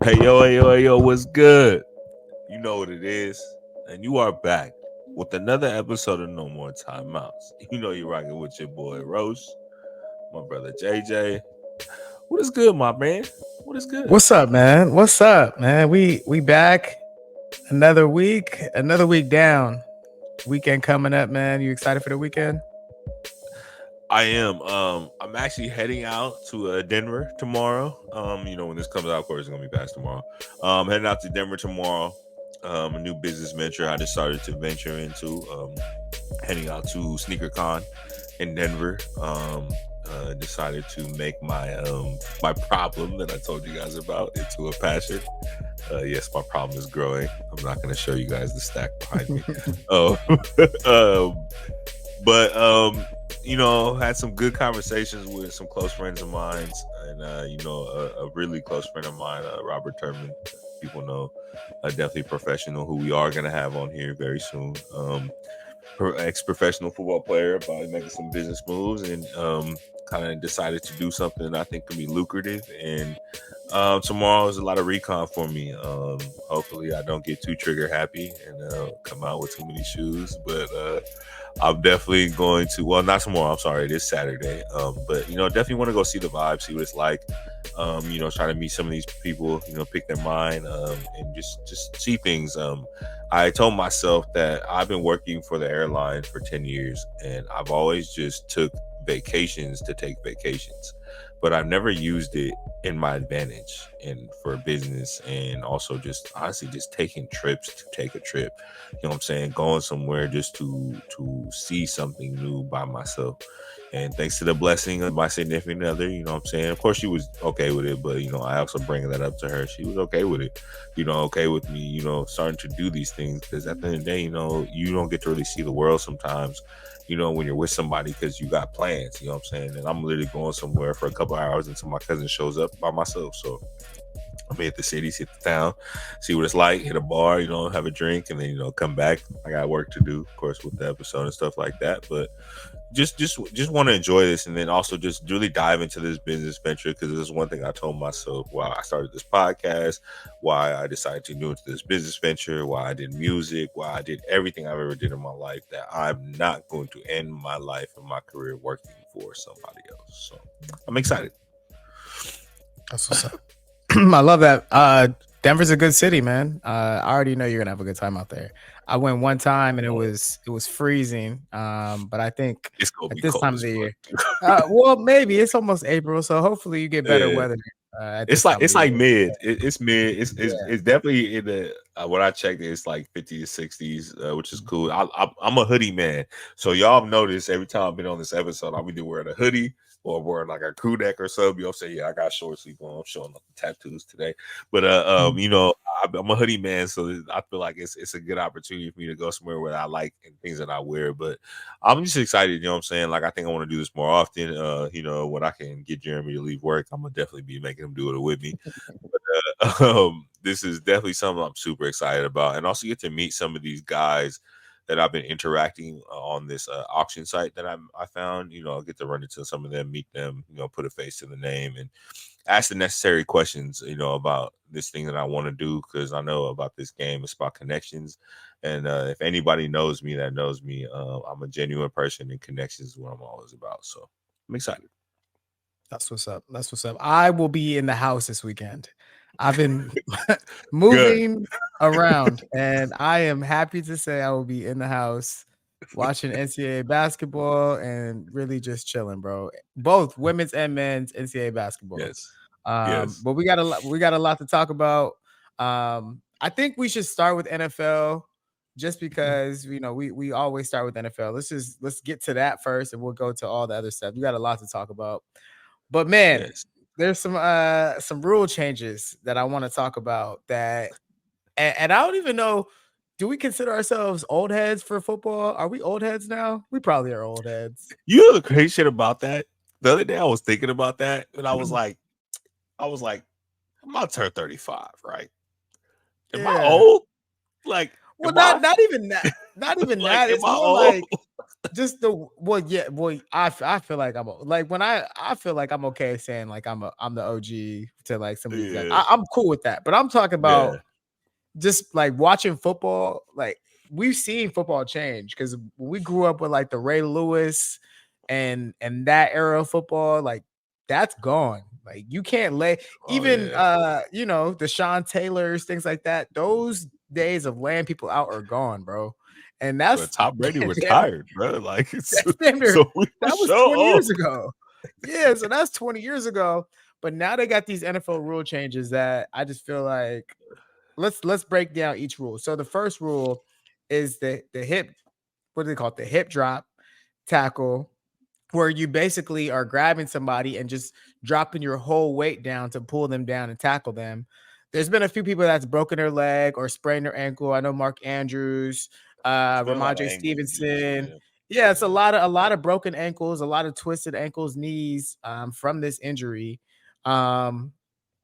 Hey, yo, what's good? You know what it is. And you are back with another episode of No More Timeouts. You know you're rocking with your boy Rosh, my brother JJ. What is good, my man? What is good? What's up, man? What's up, man? We back another week down. Weekend coming up, man. You excited for the weekend? I am. I'm actually heading out to Denver tomorrow. When this comes out, of course, it's gonna be past tomorrow. Heading out to Denver tomorrow. A new business venture I decided to venture into. Heading out to SneakerCon in Denver. Decided to make my problem that I told you guys about into a passion. Yes, my problem is growing. I'm not going to show you guys the stack behind me. Um, but had some good conversations with some close friends of mine, and a really close friend of mine, Robert Turman. People know, definitely professional who we are going to have on here very soon. Ex-professional football player, about making some business moves, and kind of decided to do something I think can be lucrative. And tomorrow is a lot of recon for me. Hopefully, I don't get too trigger happy and come out with too many shoes. But I'm definitely going to. Well, not tomorrow. I'm sorry, it is Saturday. But definitely want to go see the vibe, see what it's like. Try to meet some of these people. Pick their mind and just see things. I told myself that I've been working for the airline for 10 years, and I've always just took vacations to take vacations, but I've never used it in my advantage and for business, and also just honestly just taking trips to take a trip. You know what I'm saying? Going somewhere just to see something new by myself. And thanks to the blessing of my significant other, you know what I'm saying? Of course, she was okay with it, but, I also bring that up to her. She was okay with it, okay with me, starting to do these things. Because at the end of the day, you don't get to really see the world sometimes, when you're with somebody because you got plans, you know what I'm saying? And I'm literally going somewhere for a couple hours until my cousin shows up by myself. So I'm hit the city, hit the town, see what it's like, hit a bar, have a drink, and then, come back. I got work to do, of course, with the episode and stuff like that. But just want to enjoy this, and then also just really dive into this business venture, because this is one thing I told myself while I started this podcast, why I decided to do into this business venture, why I did music, why I did everything I've ever did in my life, that I'm not going to end my life and my career working for somebody else. So I'm excited. That's what's up. I love that. Denver's a good city, man. I already know you're gonna have a good time out there. I went one time and it was freezing. But I think It's gonna at be this cold time of as the year, fuck. well, maybe it's almost April, so hopefully you get better Yeah. weather at It's this like time of it's the year. like mid. It's mid. Yeah. It's definitely in the when I checked it, it's like 50 to 60s, which is cool. I'm a hoodie man, so y'all have noticed every time I've been on this episode, I'll be wearing a hoodie or wearing like a crew neck or something. You'll say, yeah, I got short sleeve on. I'm showing off the tattoos today, but Mhm. I'm a hoodie man, so I feel like it's a good opportunity for me to go somewhere where I like and things that I wear. But I'm just excited, you know what I'm saying? Like, I think I want to do this more often. When I can get Jeremy to leave work, I'm gonna definitely be making him do it with me. But this is definitely something I'm super excited about, and also get to meet some of these guys that I've been interacting on this auction site that I found. I'll get to run into some of them, meet them, put a face to the name, and ask the necessary questions, about this thing that I want to do, because I know about this game. It's about connections. And if anybody knows me that knows me, I'm a genuine person, and connections is what I'm always about. So I'm excited. That's what's up. That's what's up. I will be in the house this weekend. I've been Good. moving around, and I am happy to say I will be in the house watching NCAA basketball and really just chilling, bro. Both women's and men's NCAA basketball. Yes. Yes. But we got a lot to talk about. I think we should start with NFL just because we always start with NFL. Let's get to that first, and we'll go to all the other stuff. We got a lot to talk about. But man, Yes. there's some rule changes that I want to talk about and I don't even know. Do we consider ourselves old heads for football? Are we old heads now? We probably are old heads. You know the crazy shit about that? The other day I was thinking about that, and I was like, I'm about to turn 35, right? Am I Yeah. old? Like, Well, am I not even that. Not even like, that. am It's I more old? like just the well, yeah, boy. I feel like like when I feel like I'm okay saying like I'm the OG to like some of these guys. Yeah, I'm cool with that, but I'm talking about yeah. just like watching football. Like we've seen football change because we grew up with like the Ray Lewis and that era of football. Like that's gone. Like you can't lay Oh even yeah. the Sean Taylors, things like that. Those days of laying people out are gone, bro. And But that's Tom Brady damn, retired, bro. Like it's that's damn near so we for that was sure 20 old. years ago. Yeah, so that's 20 years ago. But now they got these NFL rule changes that I just feel like let's break down each rule. So the first rule is the hip, what do they call it? The hip drop tackle, where you basically are grabbing somebody and just dropping your whole weight down to pull them down and tackle them. There's been a few people that's broken their leg or sprained their ankle. I know Mark Andrews, It's been a lot of Ramondre ankle injuries. Stevenson. Yeah, Yeah, it's yeah, a lot of broken ankles, a lot of twisted ankles, knees from this injury. Um,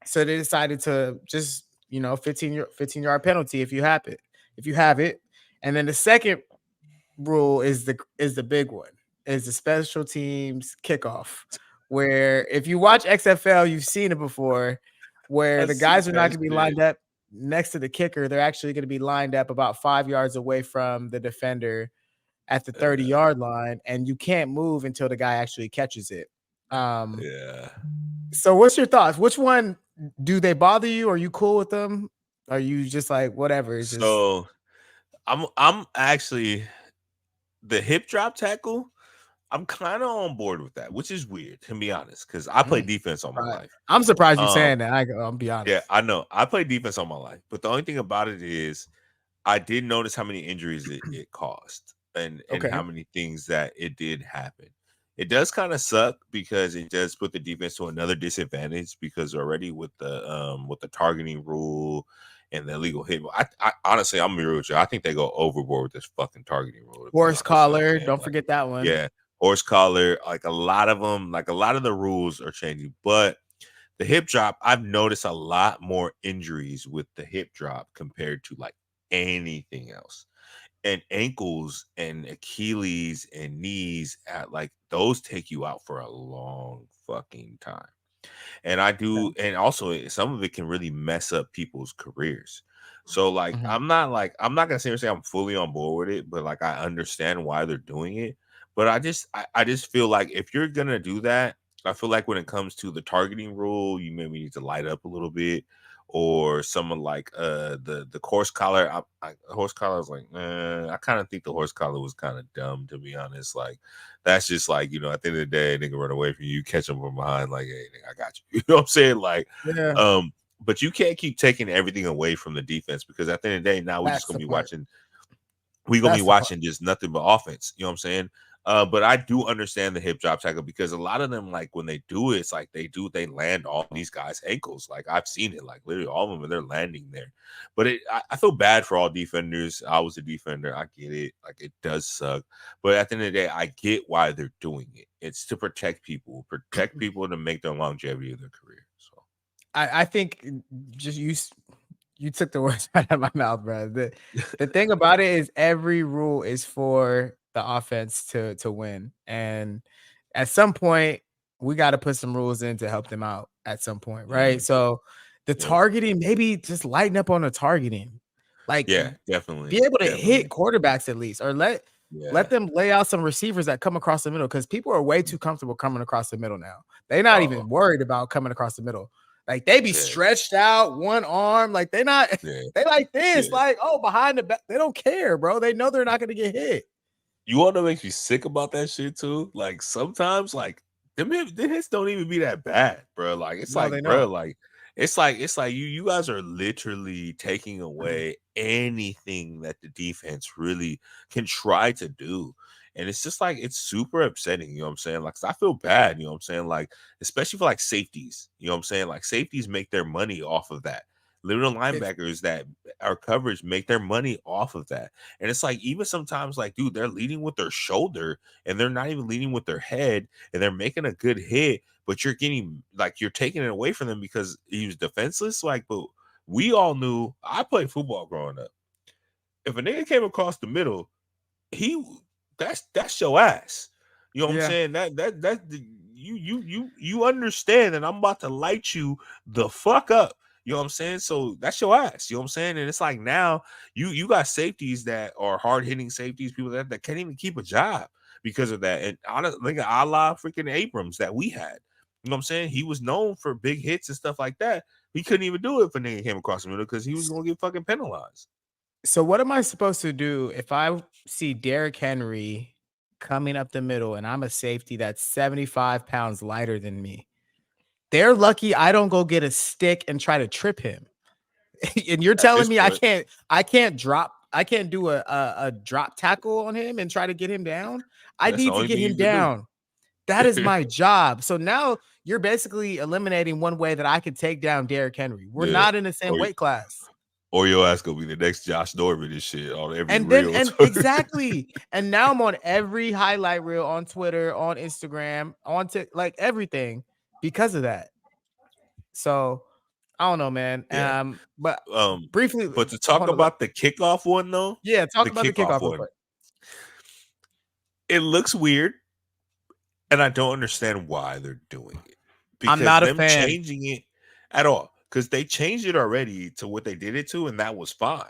so they decided to just 15-yard penalty if you have it, And then the second rule is the big one, is the special teams kickoff, where if you watch XFL, you've seen it before, where I've the seen guys are not that going to be shit. lined up next to the kicker. They're actually going to be lined up about 5 yards away from the defender at the 30 Yeah, yard line, and you can't move until the guy actually catches it. Um, yeah. so what's your thoughts? Which one do they bother you? Are you cool with them? Are you just like whatever? It's just So I'm actually the hip drop tackle. I'm kind of on board with that, which is weird to be honest, because I played defense all my surprised. life. I'm surprised you Um, saying that. I'll be yeah, honest. I know I played defense all my life, but the only thing about it is I did notice how many injuries it caused and Okay. how many things that it did happen. It does kind of suck because it does put the defense to another disadvantage because already with the targeting rule and the illegal hit. I honestly, I'm gonna be real with you. I think they go overboard with this fucking targeting rule. To be Horse honest, you know what collar. I'm saying? Don't Like, forget that one. yeah, horse collar. Like a lot of them, like a lot of the rules are changing, but the hip drop, I've noticed a lot more injuries with the hip drop compared to like anything else. And ankles and Achilles and knees at like those take you out for a long fucking time. And I Okay. do, and also some of it can really mess up people's careers. So like Mhm. I'm not gonna say I'm fully on board with it, but like I understand why they're doing it. But I just feel like if you're gonna do that, I feel like when it comes to the targeting rule, you maybe need to light up a little bit. Or someone like the horse collar. Horse collar is like, I kind of think the horse collar was kind of dumb to be honest. Like that's just like, at the end of the day, a nigga run away from you, catch him from behind, like, hey, nigga, I got you. You know what I'm saying? Like, Yeah, but you can't keep taking everything away from the defense because at the end of the day, now that's the part. we're gonna be That's the part. watching just nothing but offense. You know what I'm saying? But I do understand the hip drop tackle because a lot of them, like when they do it, it's like they land all these guys' ankles. Like I've seen it, like literally all of them, they're landing there. But I feel bad for all defenders. I was a defender. I get it. Like it does suck. But at the end of the day, I get why they're doing it. It's to protect people to make their longevity of their career. So I think just you took the words right out of my mouth, bro. The thing about it is every rule is for the offense to win. And at some point, we got to put some rules in to help them out at some point, right? mhm, So the yep. targeting, maybe just lighten up on the targeting. Like Yeah, be definitely. able to hit Definitely. quarterbacks at least, or let Yeah. them lay out some receivers that come across the middle because people are way too comfortable coming across the middle now. They're not Oh, even worried about coming across the middle. Like they be yeah. stretched out, one arm, like they not Yeah. they like this, Yeah. like behind the back. They don't care, bro. They know they're not gonna get hit. You wanna make me sick about that shit too? Like, sometimes, like, them hits don't even be that bad, bro. Like, it's No, like, they bro, don't. like, it's like you guys are literally taking away anything that the defense really can try to do. And it's just like it's super upsetting, you know what I'm saying? Like, 'cause I feel bad, you know what I'm saying? Like, especially for like safeties, you know what I'm saying? Like safeties make their money off of that. Little It's linebackers that are coverage make their money off of that. And it's like even sometimes, like, dude, they're leading with their shoulder and they're not even leading with their head, and they're making a good hit, but you're getting like you're taking it away from them because he was defenseless. Like, but we all knew I played football growing up. If a nigga came across the middle, he that's your ass. You know what I'm Yeah. saying? You understand that I'm about to light you the fuck up. You know what I'm saying? So that's your ass. You know what I'm saying? And it's like now you got safeties that are hard hitting safeties, people that can't even keep a job because of that. And honestly, look at Allah freaking Abrams that we had. You know what I'm saying? He was known for big hits and stuff like that. He couldn't even do it if a nigga came across the middle because he was gonna get fucking penalized. So what am I supposed to do if I see Derrick Henry coming up the middle and I'm a safety that's 75 pounds lighter than me? They're lucky I don't go get a stick and try to trip him. And you're At telling this me point, I can't do a drop tackle on him and try to get him down. I that's the need to only get thing him you could do. down. That is my job. So now you're basically eliminating one way that I could take down Derrick Henry. We're Yeah. not in the same weight class. Or your ass gonna be the next Josh Norman and shit on every And then reel. and exactly. And now I'm on every highlight reel on Twitter, on Instagram, like everything because of that. So I don't know, man. Yeah. But Um, briefly, but to talk hold on. about the kickoff one though, Yeah, the talk about the kickoff kickoff real one, quick. it looks weird, and I don't understand why they're doing it. I'm Because not a them fan. changing it at all, because they changed it already to what they did it to, and that was fine.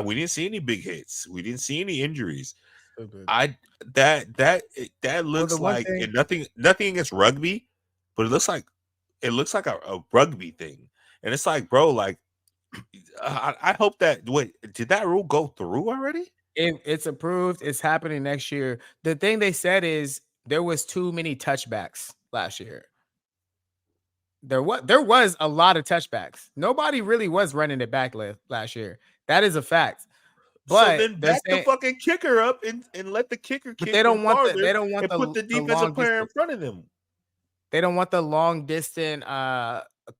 We didn't see any big hits. We didn't see any injuries. Stupid. I that Well, the looks one like, thing and nothing against rugby, but it looks like a rugby thing, and it's like, bro, like I hope that wait, did that rule go through already? it's approved. It's happening next year. The thing they said is there was too many touchbacks last year. There was a lot of touchbacks. Nobody really was running it back last year. That is a fact. So But then they're back the saying, fucking kicker up and let the kicker but kick from they farther don't want and put the the defensive long player in distance. front of them. They don't want the long distance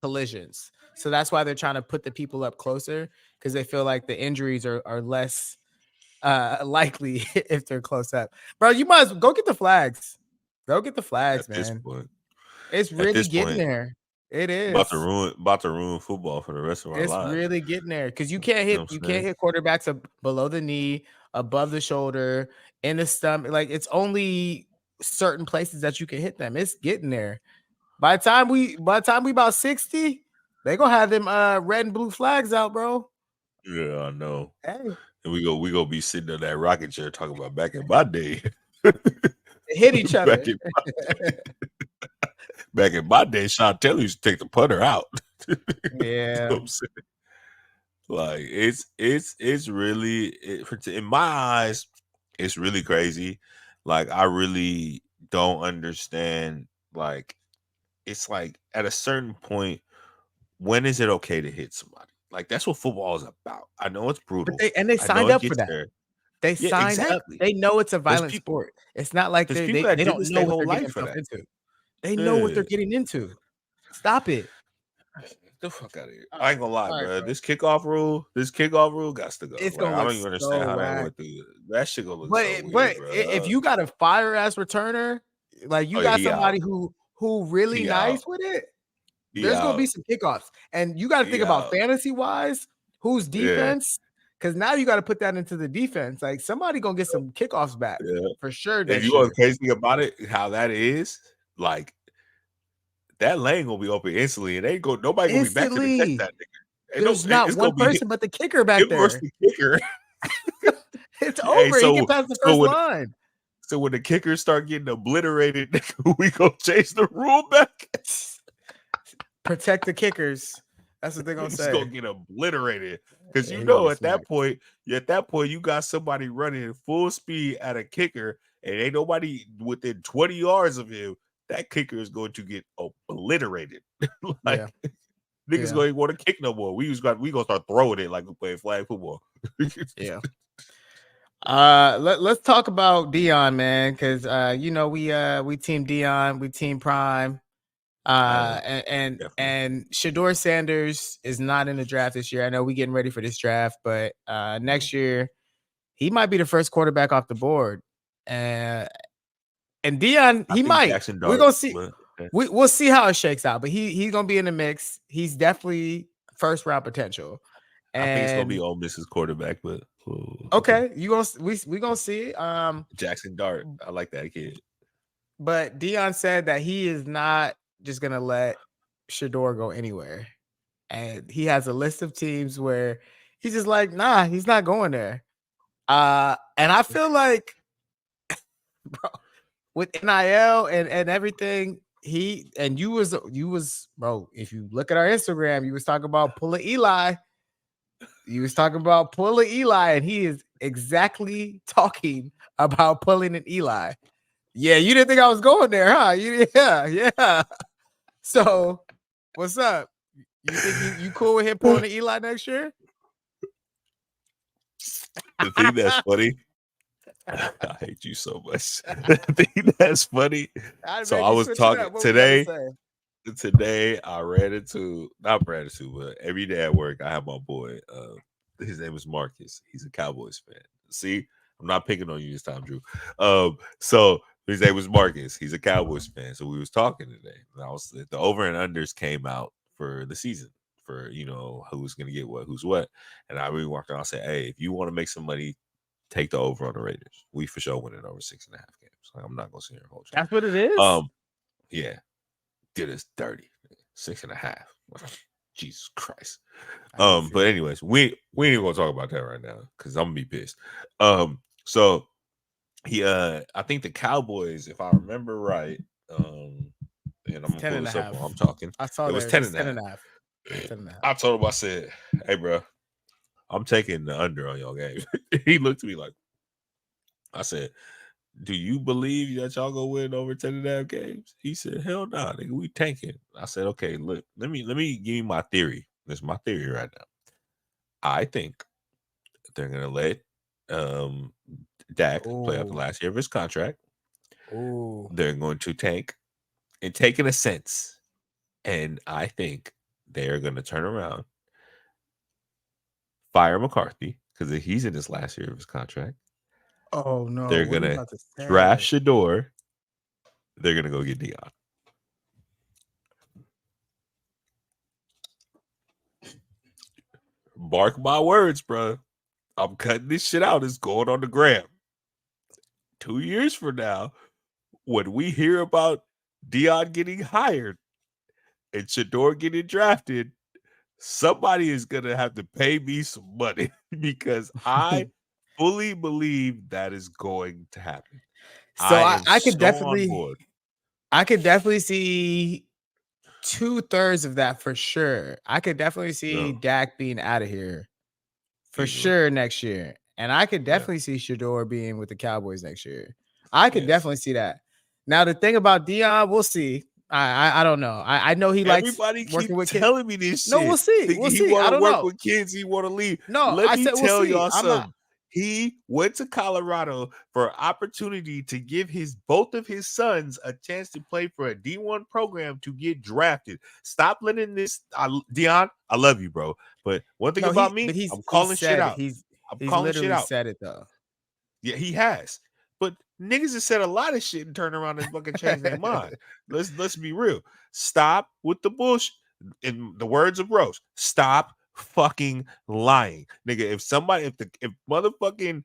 collisions. So that's why they're trying to put the people up closer because they feel like the injuries are less likely if they're close up. Bro, you might as well go get the flags. Go get the flags, At this man. point, It's at really this getting point, there. It about to is. ruin football for the rest of our It's lives. really getting there because You know what you I'm can't saying? hit quarterbacks below the knee, above the shoulder, in the stomach. Like it's only certain places that you can hit them. It's getting there. By the time we about 60, they gonna have them red and blue flags out, bro. Yeah, I know. Hey, And we gonna be sitting in that rocking chair talking about back in my day. they hit each other. back in back in my day, Sean Taylor used to take the putter out. You know Yeah. what I'm saying? Like it's really in my eyes, it's really crazy. Like I really don't understand. Like it's like at a certain point, when is it okay to hit somebody? Like that's what football is about. I know it's But brutal. they I know signed it up for gets that. there. They Yeah, signed up. exactly. They know it's a There's violent people. sport. It's not like There's people that they did don't this know their what whole they're getting life for themselves that. into. They know what Yeah. they're getting into. Stop it. Get the fuck out of here. All I ain't gonna lie, right, bro. bro. This kickoff rule got to go. It's Like gonna I look don't even understand so how that whack. went through. That shit gonna look But so weird, but bro. if you got a fire ass returner, like you Oh yeah, got he out. somebody who really He out. nice with it, He there's gonna be out. some kickoffs. And you got to think He about out. fantasy wise, who's Yeah. defense, because now you got to put that into the defense. Like somebody gonna get some kickoffs back Yeah. for sure And you next know the year. crazy thing about it, how that is, like that lane gonna be open instantly, and ain't go nobody gonna be back to the catch Instantly, that nigga. And no, there's not it's one gonna be person but the kicker back him versus there. the kicker. It's Hey, over. He can pass the first when line. the kickers start getting obliterated, we gonna change the rule back. Protect the kickers. That's what they're gonna It's say. gonna get obliterated because Yeah, you he gonna know get at that smacked. point, you got somebody running full speed at a kicker, and ain't nobody within 20 yards of him. That kicker is going to get obliterated. Yeah, Like niggas yeah, gonna want to kick no more. We gonna start throwing it like we play flag football. yeah. Let's talk about Deion, man, because we team Deion, we team Prime. I am definitely. And Shador Sanders is not in the draft this year. I know we getting ready for this draft, but next year he might be the first quarterback off the board. And Deion, I he think might. Jackson We're Dart, gonna see. but We'll see how it shakes out, but he's gonna be in the mix. He's definitely first round potential. I think it's gonna be And Ole Miss's quarterback, but okay, we gonna see it. Jackson Dart. I like that kid. But Deion said that he is not just gonna let Shador go anywhere, and he has a list of teams where he's just like, nah, he's not going there. And I feel like, bro, with NIL and everything, you was bro. If you look at our Instagram, you was talking about pulling Eli. You was talking about pulling Eli, and he is exactly talking about pulling an Eli. Yeah, you didn't think I was going there, huh? Yeah. So, what's up? You think you cool with him pulling the Eli next year? The thing that's funny, I hate you so much. The thing that's funny. I So made I you was switch it talking up. What was you about to today. say? Today I not ran into, but every day at work I have my boy. His name is Marcus. He's a Cowboys fan. See, I'm not picking on you this time, Drew. So his name was Marcus. He's a Cowboys fan. So we was talking today. And the over and unders came out for the season for who's gonna get what, who's what. And I really walked around and said, hey, if you want to make some money, take the over on the Raiders. We for sure winning over 6.5 games. Like, I'm not gonna sit here and hold you. That's what it is. Yeah, did us dirty. 6.5. Jesus Christ. I can see But that. anyways, we ain't even gonna talk about that right now because I'm gonna be pissed. So he I think the Cowboys, if I remember right, and I'm It's gonna 10 pull and a this up half. while I'm talking. I saw It was there. 10 It's and a 10 half. and a half. 10 and a half. I told him, I said, hey bro, I'm taking the under on y'all game. He looked at me like, I said, do you believe that y'all gonna win over 10.5 games? He said, hell no, nah, nigga, we tanking. I said, okay, look, let me give you my theory. This is my theory right now. I think they're gonna let Dak play out the Ooh. last year of his contract. Ooh. They're going to tank and take in a sense. And I think they're gonna turn around, fire McCarthy, because he's in his last year of his contract. Oh no, They're what are you gonna about to draft say? Shador. They're gonna go get Deion. Mark my words, bro. I'm cutting this shit out. It's going on the gram. 2 years from now, when we hear about Deion getting hired and Shador getting drafted, somebody is gonna have to pay me some money because I fully believe that is going to happen. So I I, am I could so on definitely board. I could definitely see 2/3 of that for sure. I could definitely see No, Dak being out of here for easily. sure next year. And I could Yeah. definitely see Shador being with the Cowboys next year. I could Yes. definitely see that. Now the thing about Deion, we'll see. I don't know. I know he likes Everybody working keep with kids. telling me this No, we'll shit. see. Thinking We'll he see. want I to don't work know. with kids, he want to leave. No, Let I me said we'll tell see. y'all I'm not. something. He went to Colorado for an opportunity to give both of his sons a chance to play for a D1 program to get drafted. Stop letting this, Deion. I love you, bro. But one thing No, about but me, he's I'm he calling shit said out. I'm he's calling shit literally out. said it though. Yeah, he has. But niggas have said a lot of shit and turned around and fucking changed their mind. Let's be real. Stop with the bullshit. In the words of Rose, stop fucking lying, nigga. If motherfucking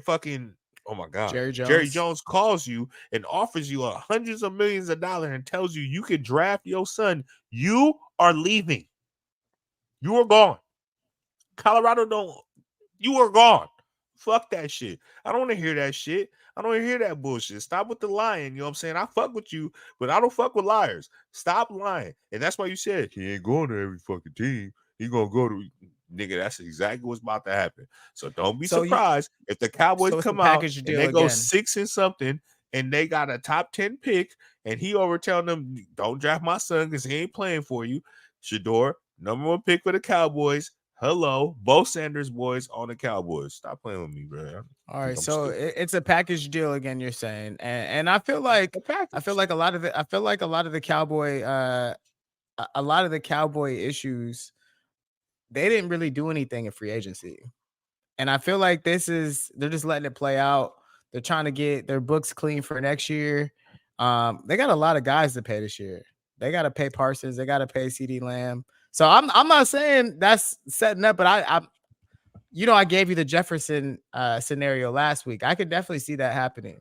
fucking, oh my god, Jerry Jerry Jones. Jones calls you and offers you hundreds of millions of dollars and tells you you can draft your son, you are leaving. You are gone. Colorado don't. You are gone. Fuck that shit. I don't want to hear that shit. I don't want to hear that bullshit. Stop with the lying. You know what I'm saying? I fuck with you, but I don't fuck with liars. Stop lying. And that's why you said he ain't going to every fucking team. He gonna go to, nigga. That's exactly what's about to happen. So don't be So you surprised if the Cowboys so it's a come out package and deal they go again. 6 and something and they got a top 10 pick and he over telling them, don't draft my son because he ain't playing for you. Shador, number 1 pick for the Cowboys. Hello, both Sanders boys on the Cowboys. Stop playing with me, bro. All I think right, I'm so stupid. it's a package deal again. You're saying, and I feel like The package. a lot of the Cowboy a lot of the Cowboy issues, they didn't really do anything in free agency, and I feel like they're just letting it play out. They're trying to get their books clean for next year. They got a lot of guys to pay this year. They got to pay Parsons. They got to pay CD Lamb. So I'm not saying that's setting up, but I gave you the Jefferson scenario last week. I could definitely see that happening.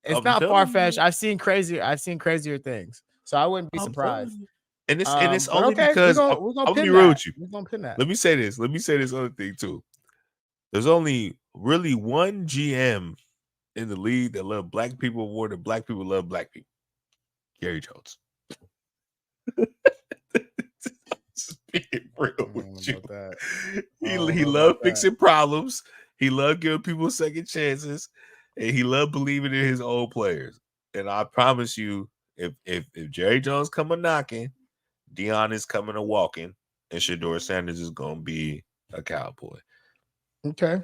It's I'm not far telling fetched. you. I've seen crazier things, so I wouldn't be I'm telling surprised. you. And it's But only okay, we're because gonna we're gonna I'm gonna be pin real that. with you. We're gonna pin that. Let me say this. Let me say this other thing too. There's only really one GM in the league that love black people more than black people love black people. Gary Jones. Just being real I don't know with you. about that. I He don't he know about loved that. fixing problems. He loved giving people second chances, and he loved believing in his old players. And I promise you, if Jerry Jones come a knocking, Deion is coming a walking, and Shador Sanders is gonna be a cowboy. Okay.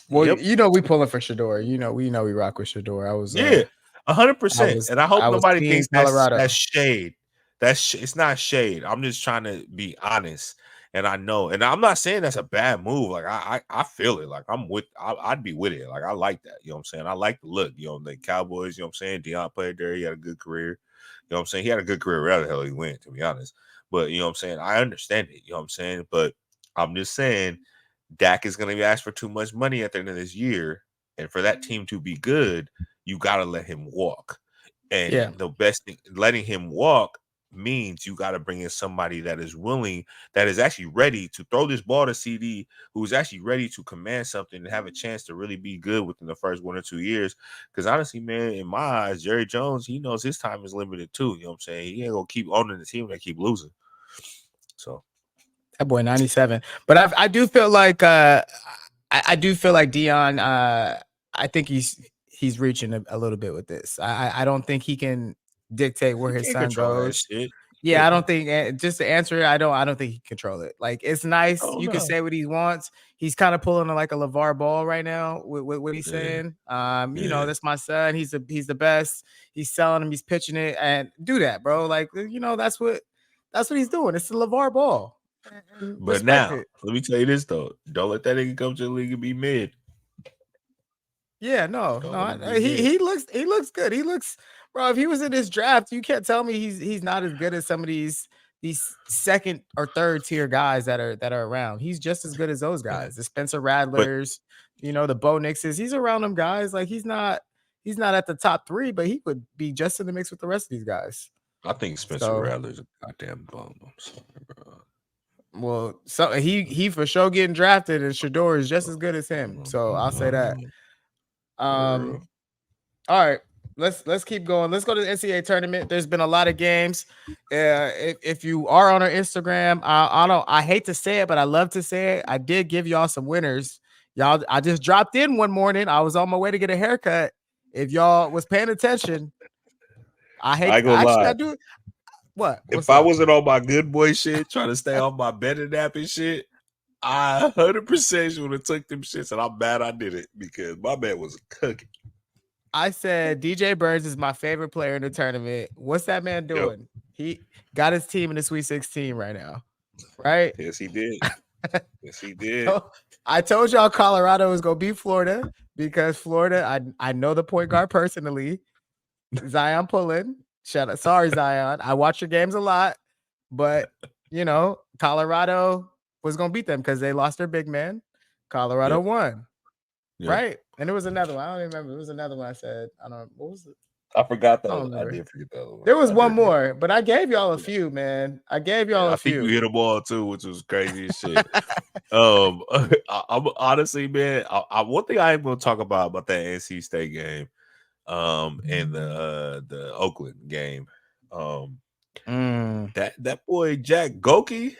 Well, Yep. we pulling for Shador. We rock with Shador. Yeah, I 100%. was And I hope I was nobody team thinks that's Colorado. shade. It's not shade. I'm just trying to be honest. And I know, and I'm not saying that's a bad move. Like I feel it. Like I'd be with it. Like I like that. You know what I'm saying? I like the look. The Cowboys. You know what I'm saying? Deion played there. He had a good career. You know what I'm saying? He had a good career wherever the hell he went. To be honest, but you know what I'm saying? I understand it. You know what I'm saying? But I'm just saying, Dak is going to be asked for too much money at the end of this year, and for that team to be good, you got to let him walk. And Yeah. the best thing, letting him walk means you got to bring in somebody that is willing, that is actually ready to throw this ball to CD, who's actually ready to command something and have a chance to really be good within the first 1 or 2 years. Because honestly, man, in my eyes, Jerry Jones, he knows his time is limited too. You know what I'm saying? He ain't gonna keep owning the team that keep losing. So That boy 97. But I do feel like I do feel like Dion. I think he's reaching a little bit with this. I don't think he can dictate where he his can't son control that goes. shit. Yeah, I Yeah. don't think just to answer it, I don't think he can control it. Like it's nice. Oh You can no. say what he wants. He's kind of pulling like a Lavar Ball right now with what he's Yeah. saying. Yeah. That's my son. He's the best. He's selling him, he's pitching it, and do that, bro. Like, that's what he's doing. It's the Lavar Ball. And But respect now, it. let me tell you this though. Don't let that nigga come to the league and be mid. Yeah, no, Don't no. let him be He mid. he looks good. He looks, bro. If he was in this draft, you can't tell me he's not as good as some of these second or third tier guys that are around. He's just as good as those Yeah. guys. The Spencer But Radlers, the Bo Nixes. He's around them guys. Like he's not at the top three, but he would be just in the mix with the rest of these guys. I think Spencer So, Rattler's a goddamn bum. I'm sorry, bro. well, so he for sure getting drafted, and Shador is just as good as him. So I'll say that. For Um, All right, let's keep going. Let's go to the NCAA tournament. There's been a lot of games. If you are on our Instagram, I hate to say it, but I love to say it. I did give y'all some winners. Y'all, I just dropped in one morning. I was on my way to get a haircut. If y'all was paying attention, I ain't gonna actually lie. I do. What? If What's I up? wasn't on my good boy shit, trying to stay on my better nap and shit, I 100% would have took them shits, and I'm mad I did it because my man was cooking. I said DJ Burns is my favorite player in the tournament. What's that man Yep. doing? He got his team in the Sweet 16 right now, right? Yes, he did. Yes, he did. So I told y'all Colorado was gonna beat Florida because Florida, I know the point guard personally. Zion pulling. Shut up. Sorry, Zion. I watch your games a lot, but Colorado was gonna beat them because they lost their big man. Colorado Yep. won. Yep. Right. And there was another one. I don't even remember. There was another one I said. I don't what was it? I forgot I don't those. I remember. did forget the other one. There was I one did forget. more, but I gave y'all a few, man. I gave And y'all I a think you few. hit them all too, which was crazy as shit. I'm honestly, man. One thing I am going to talk about that NC State game, and the Oakland game, that boy Jack Goki,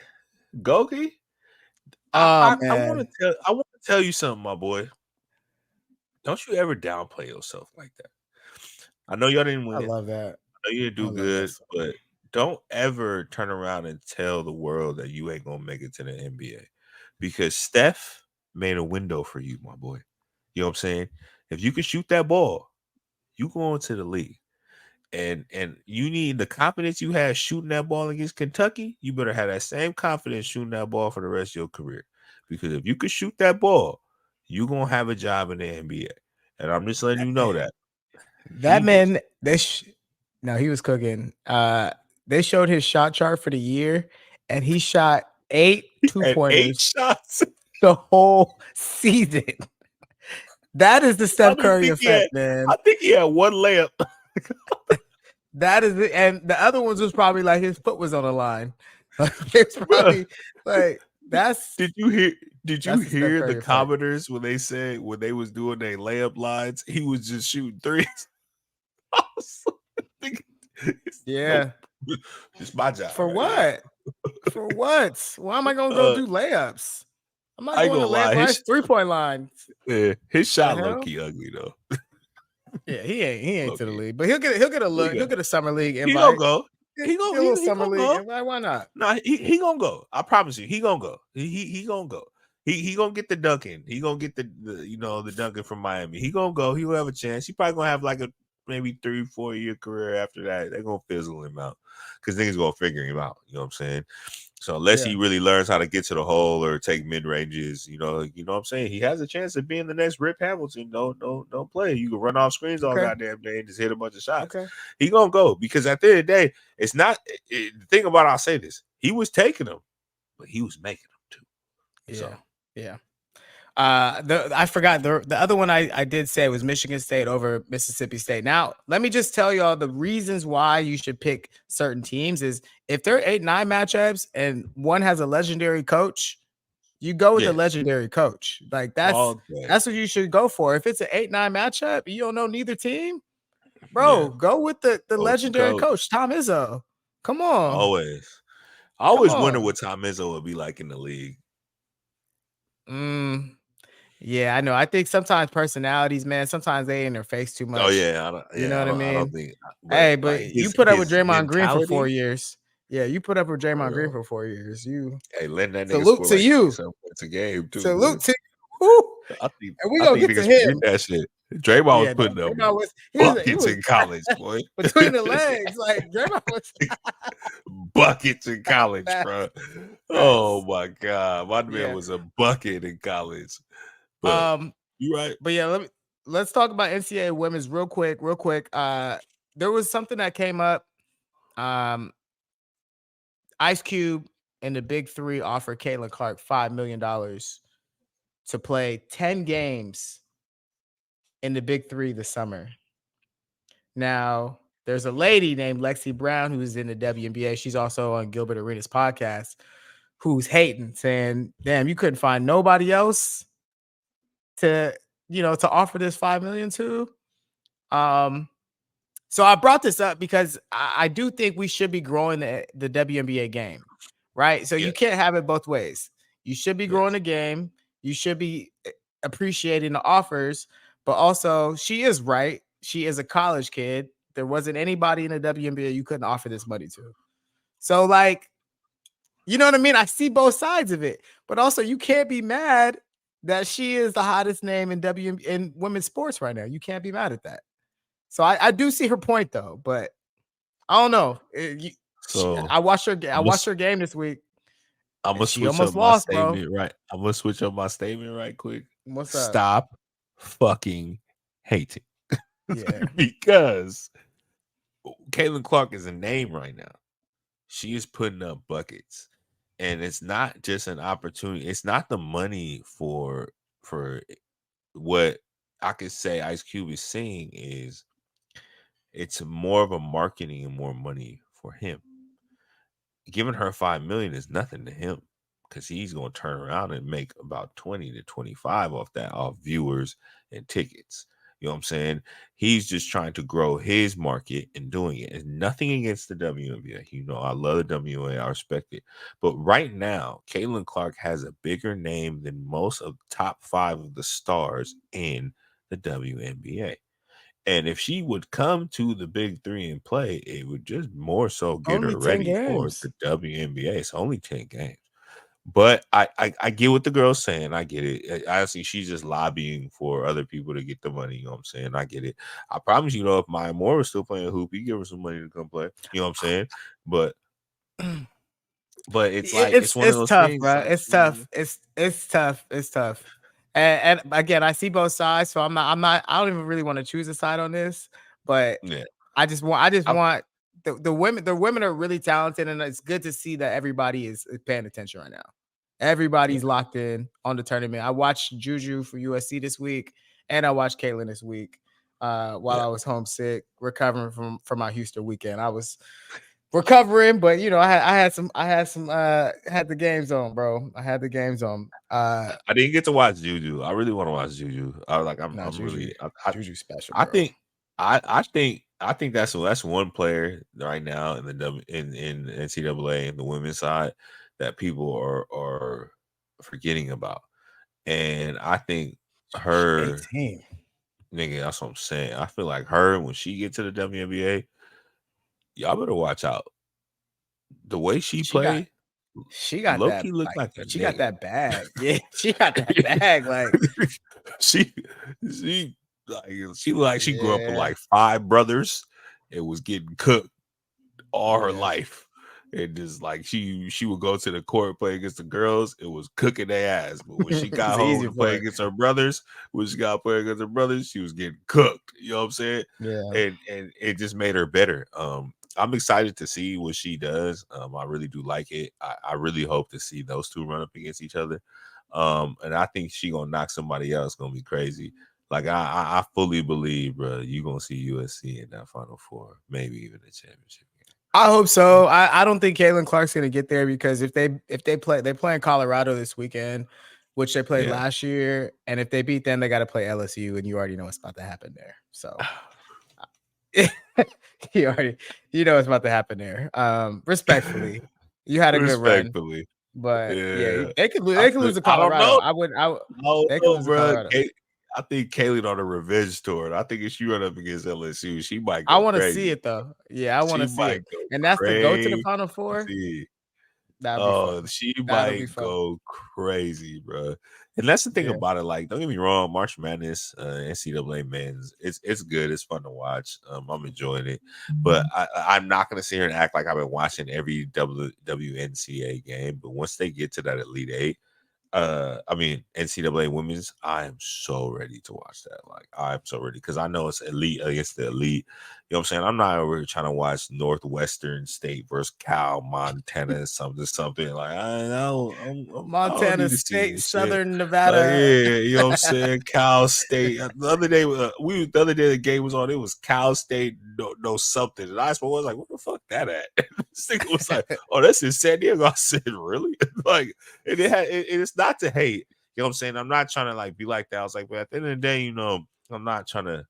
Oh I want man. to tell you something, my boy. Don't you ever downplay yourself like that. I know y'all didn't I win. love that. I know you didn't I do love that good, so much. but don't ever turn around and tell the world that you ain't gonna make it to the NBA because Steph made a window for you, my boy. You know what I'm saying? If you can shoot that ball, you go into the league. And you need the confidence you had shooting that ball against Kentucky. You better have that same confidence shooting that ball for the rest of your career. Because if you can shoot that ball, you're gonna have a job in the NBA. And I'm just letting you know that That he was man, no, he was cooking. they showed his shot chart for the year, and he shot 8 He two had 8 pointers shots. the whole season. That is the I Steph don't even Curry think he had. effect, man. I think he had 1 layup. That is it. And the other ones was probably like his foot was on the line. Like it's Bruh, probably like that's did you hear? Did you that's the Steph hear the Curry effect. commenters when they said when they was doing their layup lines, he was just shooting threes? I was thinking, nope, Yeah. it's my job For right here. what? For what? Why am I gonna go Uh, do layups? I'm not I ain't going gonna to layup lie, lines, 3-point line. his The shot low hell? key ugly though. Yeah, he ain't Low to the key, league. But he'll get a look. He'll yeah. get a summer league He gonna invite. go. Get, He gonna get a little he summer gonna league go. invite. Why not? Nah, he gonna go. I promise you, he gonna go. He gonna go. He gonna get the dunking. He gonna get the dunking from Miami. He gonna go. He will have a chance. He probably gonna have like a maybe 3-4 year career after that. They're gonna fizzle him out because niggas gonna figure him out. You know what I'm saying? So unless Yeah. he really learns how to get to the hole or take mid ranges, you know what I'm saying? He has a chance of being the next Rip Hamilton. Don't play. You can run off screens all Okay. goddamn day and just hit a bunch of shots. Okay. He gonna go because at the end of the day, it's not the thing about I'll say this. He was taking them, but he was making them too. Yeah. So Yeah. I forgot the other one I did say was Michigan State over Mississippi State. Now, let me just tell y'all the reasons why you should pick certain teams is if they're 8-9 matchups and one has a legendary coach, you go with the yeah, legendary coach. Like all day. that's what you should go for. If it's an 8-9 matchup, you don't know neither team, Yeah, bro. Go with the go with your legendary coach. coach, Tom Izzo. Come on. Always. I Come always wonder on. what Tom Izzo would be like in the league. Mm, yeah, I know. I think sometimes personalities, man, sometimes they in their face too Oh much. yeah, You know what I I don't mean? think, but Hey, but like you his put up with his Draymond Green for 4 mentality. years. Yeah, you put up with Draymond Green Bro. for 4 years. You Hey, letting that nigga salute score to like you. 27 points a game too, boy. Salute to you. Woo. I think And we I gonna think get to niggas forget him. that shit. Draymond was Yeah, no, putting up Draymond was he buckets was in college, boy. between the legs. Like Draymond was Buckets in college, facts. bro. Oh Facts. my god, my man Yeah. was a bucket in college. But Um, you right. but yeah, let's talk about NCAA women's real quick, real quick. There was something that came up. Um, Ice Cube and the Big Three offered Caitlin Clark $5 million to play 10 games in the Big Three this summer. Now, there's a lady named Lexi Brown who's in the WNBA. She's also on Gilbert Arenas' podcast, who's hating, saying, "Damn, you couldn't find nobody else to, to offer this 5 million to." Um, So I brought this up because I do think we should be growing the WNBA game, right? So you Yes. can't have it both ways. You should be growing Yes. the game. You should be appreciating the offers, but also she is right. She is a college kid. There wasn't anybody in the WNBA you couldn't offer this money to. So like, you know what I mean? I see both sides of it, but also you can't be mad that she is the hottest name in women's sports right now. You can't be mad at that. So I do see her point though, but I don't know. So I watched her. I I'm gonna watched her game this week, I'm and gonna she switch up almost my lost, bro. statement right. I'm gonna switch up my statement right quick. What's up? Stop fucking hating. Yeah. Because Caitlin Clark is a name right now. She is putting up buckets. And it's not just an opportunity. It's not the money for what I could say Ice Cube is saying is it's more of a marketing and more money for him. Giving her 5 million is nothing to him because he's going to turn around and make about 20 to 25 off that, off viewers and tickets. You know what I'm saying? He's just trying to grow his market and doing it. It's nothing against the WNBA. I love the WNBA. I respect it. But right now, Caitlin Clark has a bigger name than most of the top 5 of the stars in the WNBA. And if she would come to the Big Three and play, it would just more so get Only her 10 ready for games. the WNBA. It's only 10 games. But I get what the girl's saying. I get it. Honestly, she's just lobbying for other people to get the money. You know what I'm saying? I get it. I promise if Maya Moore was still playing hoop, you give her some money to come play. You know what I'm saying? But it's like it's one of It's those tough, things bro. like It's tough. It's tough. It's tough. And again, I see both sides, so I don't even really want to choose a side on this, but yeah. I just want the women are really talented, and it's good to see that everybody is paying attention right now. Everybody's Yeah, locked in on the tournament. I watched Juju for USC this week, and I watched Caitlin this week. While yeah. I was homesick, recovering from my Houston weekend, I was recovering, but I had the games on, bro. I had the games on. I didn't get to watch Juju. I really want to watch Juju. I was like, Nah, I'm Juju, really, Juju special, I bro. think, I think that's one player right now in the in NCAA and the women's side that people are forgetting about, and I think She her, 18. nigga, that's what I'm saying. I feel like her when she get to the WNBA, y'all better watch out. The way she She got play, she got low that key look like like a she got nigga. that bag. Yeah, she got that bag. Like, she she like she grew up with yeah. like five brothers and was getting cooked all her Yeah. life. And just like she would go to the court play against the girls, it was cooking their ass. But when she got It's home easy to play for her. against her brothers, when she got to play against her brothers, she was getting cooked. You know what I'm saying? Yeah. And it just made her better. I'm excited to see what she does. I really do like it. I really hope to see those two run up against each other. And I think she gonna knock somebody else. Gonna be crazy. Like I fully believe, bro, you gonna see USC in that Final Four, maybe even the championship I hope so. I don't think Caitlin Clark's gonna get there because if they play in Colorado this weekend, which they played game. last year, and if they beat them, they got to play LSU, and you already know what's about to happen there. So you already what's about to happen there. Yeah. Respectfully, you had a good run, Respectfully. but yeah, Yeah. they could lose. I They could feel lose to I don't Colorado. know. I I don't they could know, lose to bro. Colorado. I think Kaylee on a revenge tour. I think if she run up against LSU, she might I go want to see crazy. it though. Yeah, I want She to see might it, go and that's to go to the crazy. Final Four. That'd be Oh, fun. she That'll be might fun. go crazy, bro. And that's the thing Yeah. about it. Like, don't get me wrong, March Madness, NCAA men's, it's good. It's fun to watch. I'm enjoying it, but I'm not gonna sit here and act like I've been watching every WNCA game. But once they get to that Elite Eight, I mean NCAA women's, I am so ready to watch that. Like I'm so ready because I know it's elite against the elite. You know what I'm saying? I'm not over here trying to watch Northwestern State versus Cal, Montana, something. Like I know I don't Montana need to see State, this shit. Southern Like Nevada. yeah, you know what I'm saying? Cal State. The other day, the other day the game was on. It was Cal State, no something, and I was like, "What the fuck that at?" This thing was like, "Oh, that's in San Diego." I said, "Really?" Like it's not to hate. You know what I'm saying? I'm not trying to like be like that. I was like, but at the end of the day, I'm not trying to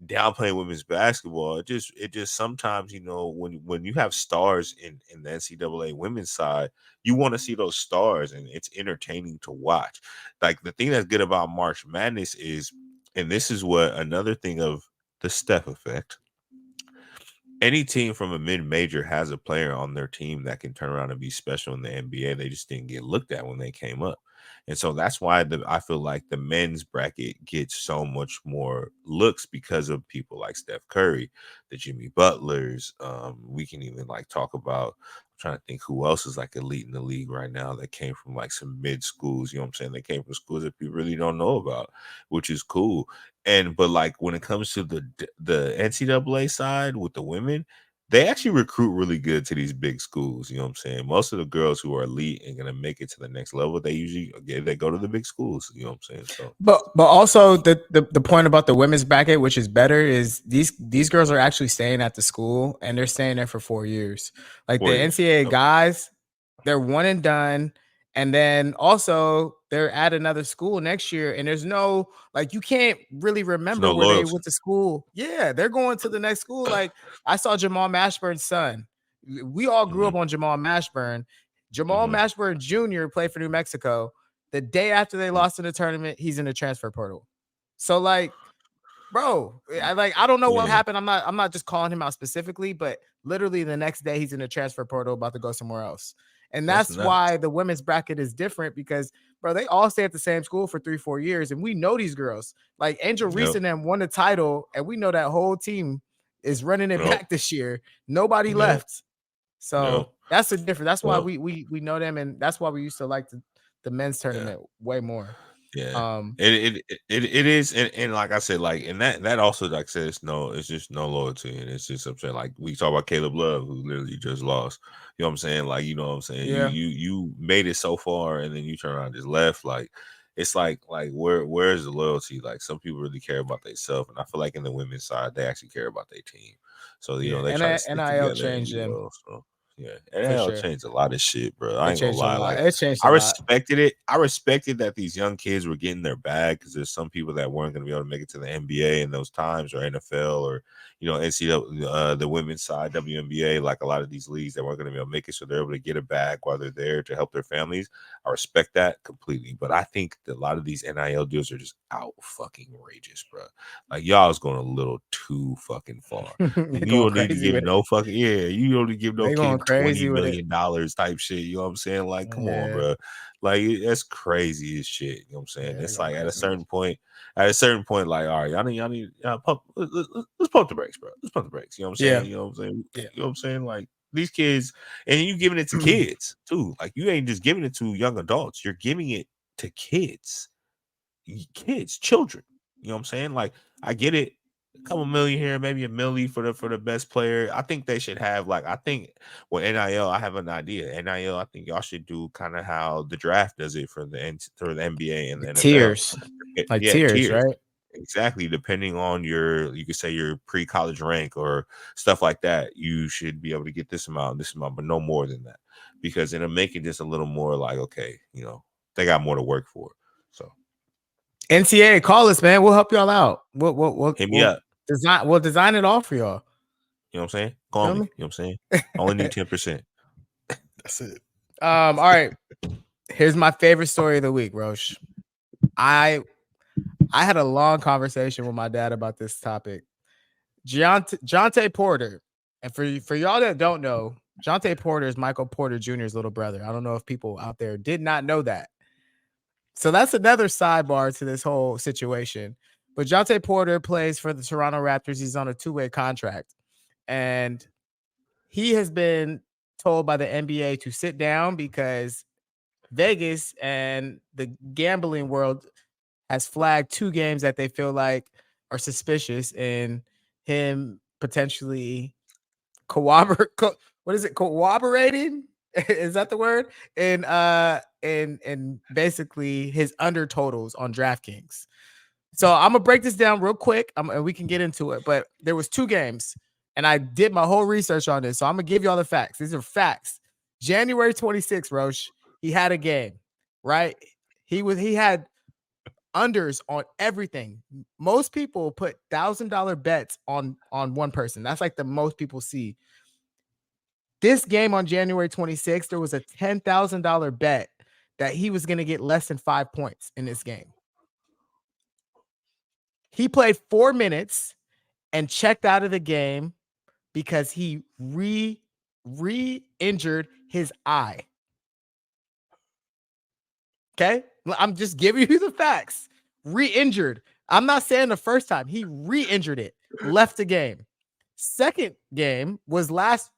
downplay women's basketball. It just sometimes, when you have stars in the NCAA women's side, you want to see those stars and it's entertaining to watch. Like the thing that's good about March Madness is, and this is what another thing of the Steph effect, any team from a mid-major has a player on their team that can turn around and be special in the NBA. They just didn't get looked at when they came up. And so that's why I feel like the men's bracket gets so much more looks because of people like Steph Curry, the Jimmy Butlers. We can even like talk about, I'm trying to think who else is like elite in the league right now that came from like some mid schools. You know what I'm saying? They came from schools that people really don't know about, which is cool. But like when it comes to the NCAA side with the women, they actually recruit really good to these big schools. You know what I'm saying? Most of the girls who are elite and gonna make it to the next level, they usually they go to the big schools. You know what I'm saying? So But also the point about the women's bracket, which is better, is these girls are actually staying at the school and they're staying there for 4 years. Like the 4 years. NCAA Yep. guys, they're one and done. And then also they're at another school next year. And there's no like you can't really There's remember no where they loyalty. went to school. Yeah, they're going to the next school. Like I saw Jamal Mashburn's son. We all grew Hmm. up on Jamal Mashburn. Jamal Hmm. Mashburn Jr. played for New Mexico. The day after they lost in the tournament, he's in the transfer portal. So like, bro, I don't know what Yeah, happened. I'm not just calling him out specifically, but literally the next day he's in the transfer portal about to go somewhere else. And that's that's nuts. why the women's bracket is different because bro, they all stay at the same school for 3-4 years. And we know these girls. Like Angel Reese Yep. and them won the title, and we know that whole team is running it Yep. back this year. Nobody Yep. left. Yep. So that's the difference. That's why Yep. we know them, and that's why we used to like the men's Yeah. tournament way more. Yeah. It is, and like I said, like, and that also, like I said, it's just no loyalty, and it's just upset. Like we talk about Caleb Love, who literally just lost. You know what I'm saying? Like, you know what I'm saying? Yeah. You made it so far, and then you turn around and just left. Like, it's like where's the loyalty? Like, some people really care about themselves, and I feel like in the women's side, they actually care about their team. So Yeah. they try to stick NIL together and changed do them well. So yeah, for NL sure. changed a lot of shit, bro. I It ain't gonna changed a lie. lot. Like, It's changed I a lot. respected it. I respected that these young kids were getting their bag, because there's some people that weren't going to be able to make it to the NBA in those times, or NFL, or NCAA, the women's side, WNBA. Like, a lot of these leagues that weren't going to be able to make it, so they're able to get a bag while they're there to help their families. I respect that completely, but I think that a lot of these NIL deals are just out fucking outrageous, bro. Like, y'all's going a little too fucking far. They're You going don't need to crazy give with it. no fucking, yeah. You don't need to give no They going kid $20 crazy with it. million type shit. You know what I'm saying? Like, come on, Yeah. bro. Like, that's crazy as shit. You know what I'm saying? Yeah, they're It's going like crazy. at a certain point, like, all right, pump. Let's pump the brakes, bro. Let's pump the brakes. You know what I'm Yeah. saying? You know what I'm saying? Yeah. You know what I'm saying? Like, these kids, and you giving it to kids too. Like, you ain't just giving it to young adults. You're giving it to children. You know what I'm saying? Like, I get it. A couple million here, maybe a milli for the best player. I think they should have, like, I think with NIL, I have an idea. NIL, I think y'all should do kind of how the draft does it for the NBA and the Like NFL. tiers. Like Yeah, tiers, tiers. right? Exactly. Depending on you could say your pre-college rank or stuff like that, you should be able to get this amount, but no more than that, because it'll make it just a little more like, okay, they got more to work for. So NCAA, call us, man. We'll help y'all out. hit me up. We'll design it all for y'all. You know what I'm saying? Call Feel me. me? You know what I'm saying? I only need 10%. That's it. All right. Here's my favorite story of the week, Roche. I had a long conversation with my dad about this topic. Joantay Porter, and for y'all that don't know, Joantay Porter is Michael Porter Jr.'s little brother. I don't know if people out there did not know that. So that's another sidebar to this whole situation. But Joantay Porter plays for the Toronto Raptors. He's on a 2-way contract. And he has been told by the NBA to sit down because Vegas and the gambling world has flagged 2 games that they feel like are suspicious in him potentially cooperating? Is that the word? And basically his under totals on DraftKings. So I'm gonna break this down real quick, and we can get into it. But there was 2 games, and I did my whole research on this. So I'm gonna give y'all the facts. These are facts. January 26th, Roche, he had a game, right? He had unders on everything. Most people put $1,000 bets on one person. That's like the most people see. This game on January 26th, there was a $10,000 bet that he was going to get less than 5 points in this game. He played 4 minutes and checked out of the game because he re-injured his eye. Okay? I'm just giving you the facts. Re-injured. I'm not saying the first time. He re-injured it, left the game. Second game was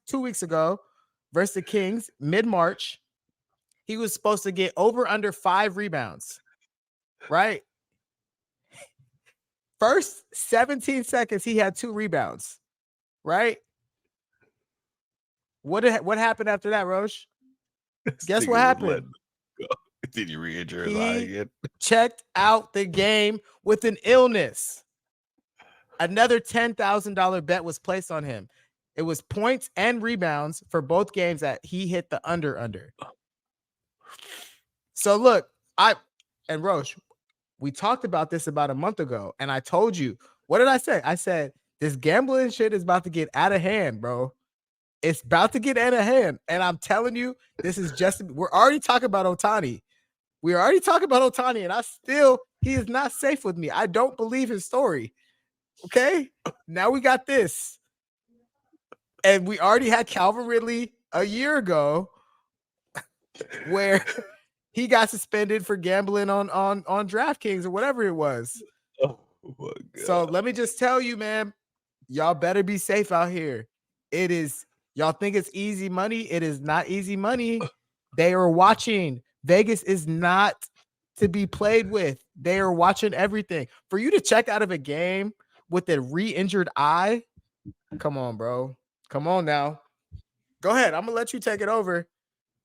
2 weeks ago versus the Kings, mid-March. He was supposed to get over under 5 rebounds, right? First 17 seconds, he had 2 rebounds, right? What happened after that, Roche? Guess what happened? Did you re-injure his eye He again? checked out the game with an illness. Another $10,000 bet was placed on him. It was points and rebounds for both games that he hit the under. So look, Roche, we talked about this about a month ago, and I told you, what did I say? I said, this gambling shit is about to get out of hand, bro. It's about to get out of hand. And I'm telling you, we're already talking about Ohtani. And he is not safe with me. I don't believe his story. Okay? Now we got this. And we already had Calvin Ridley a year ago where he got suspended for gambling on DraftKings or whatever it was. Oh my God. So let me just tell you, man, y'all better be safe out here. Y'all think it's easy money. It is not easy money. They are watching. Vegas is not to be played with. They are watching everything. For you to check out of a game with a re-injured eye, come on, bro. Come on now. Go ahead. I'm gonna let you take it over.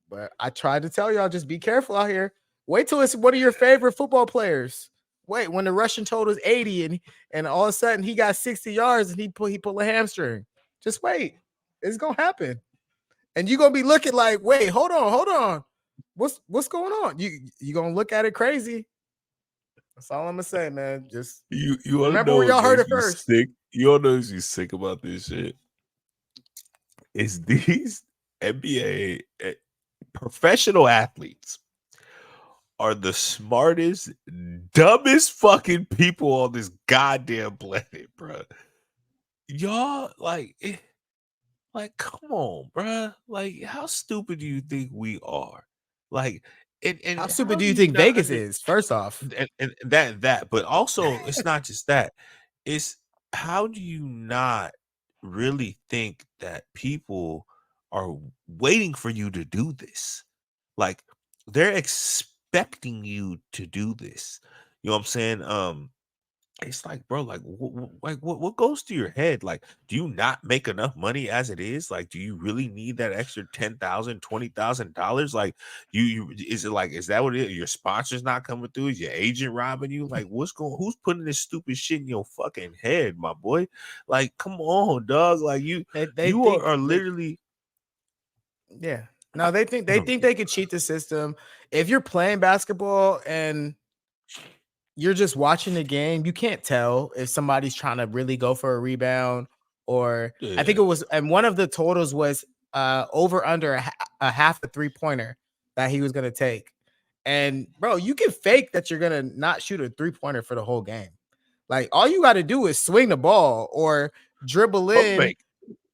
But I tried to tell y'all, just be careful out here. Wait till it's one of your favorite football players. Wait, when the rushing total is 80 and all of a sudden he got 60 yards and he pulled a hamstring. Just wait. It's gonna happen. And you're gonna be looking like, wait, hold on. What's going on? You gonna look at it crazy. That's all I'm gonna say, man. Just you want to remember know where what y'all heard makes it me first. sick? You all know what makes me sick about this shit? It's these NBA professional athletes are the smartest, dumbest fucking people on this goddamn planet, bro. Y'all like, come on, bro. Like, how stupid do you think we are? Like, and How how stupid do do you you think not Vegas is? First off, and that, but also it's not just that. It's how do you not really think that people are waiting for you to do this? Like they're expecting you to do this. You know what I'm saying? It's like, bro, like, what goes to your head? Like, do you not make enough money as it is? Like, do you really need that extra $10,000, $20,000? Like, you is it like, is that what it is? Your sponsor's not coming through? Is your agent robbing you? Like, who's putting this stupid shit in your fucking head, my boy? Like, come on, dog. Like, they you think are they, literally, yeah. No, they think they could cheat the system. If you're playing basketball and you're just watching the game, you can't tell if somebody's trying to really go for a rebound or I yeah, think it was, and one of the totals was over under a half a 3-pointer that he was going to take. And bro, you can fake that you're going to not shoot a 3-pointer for the whole game. Like all you got to do is swing the ball or dribble in.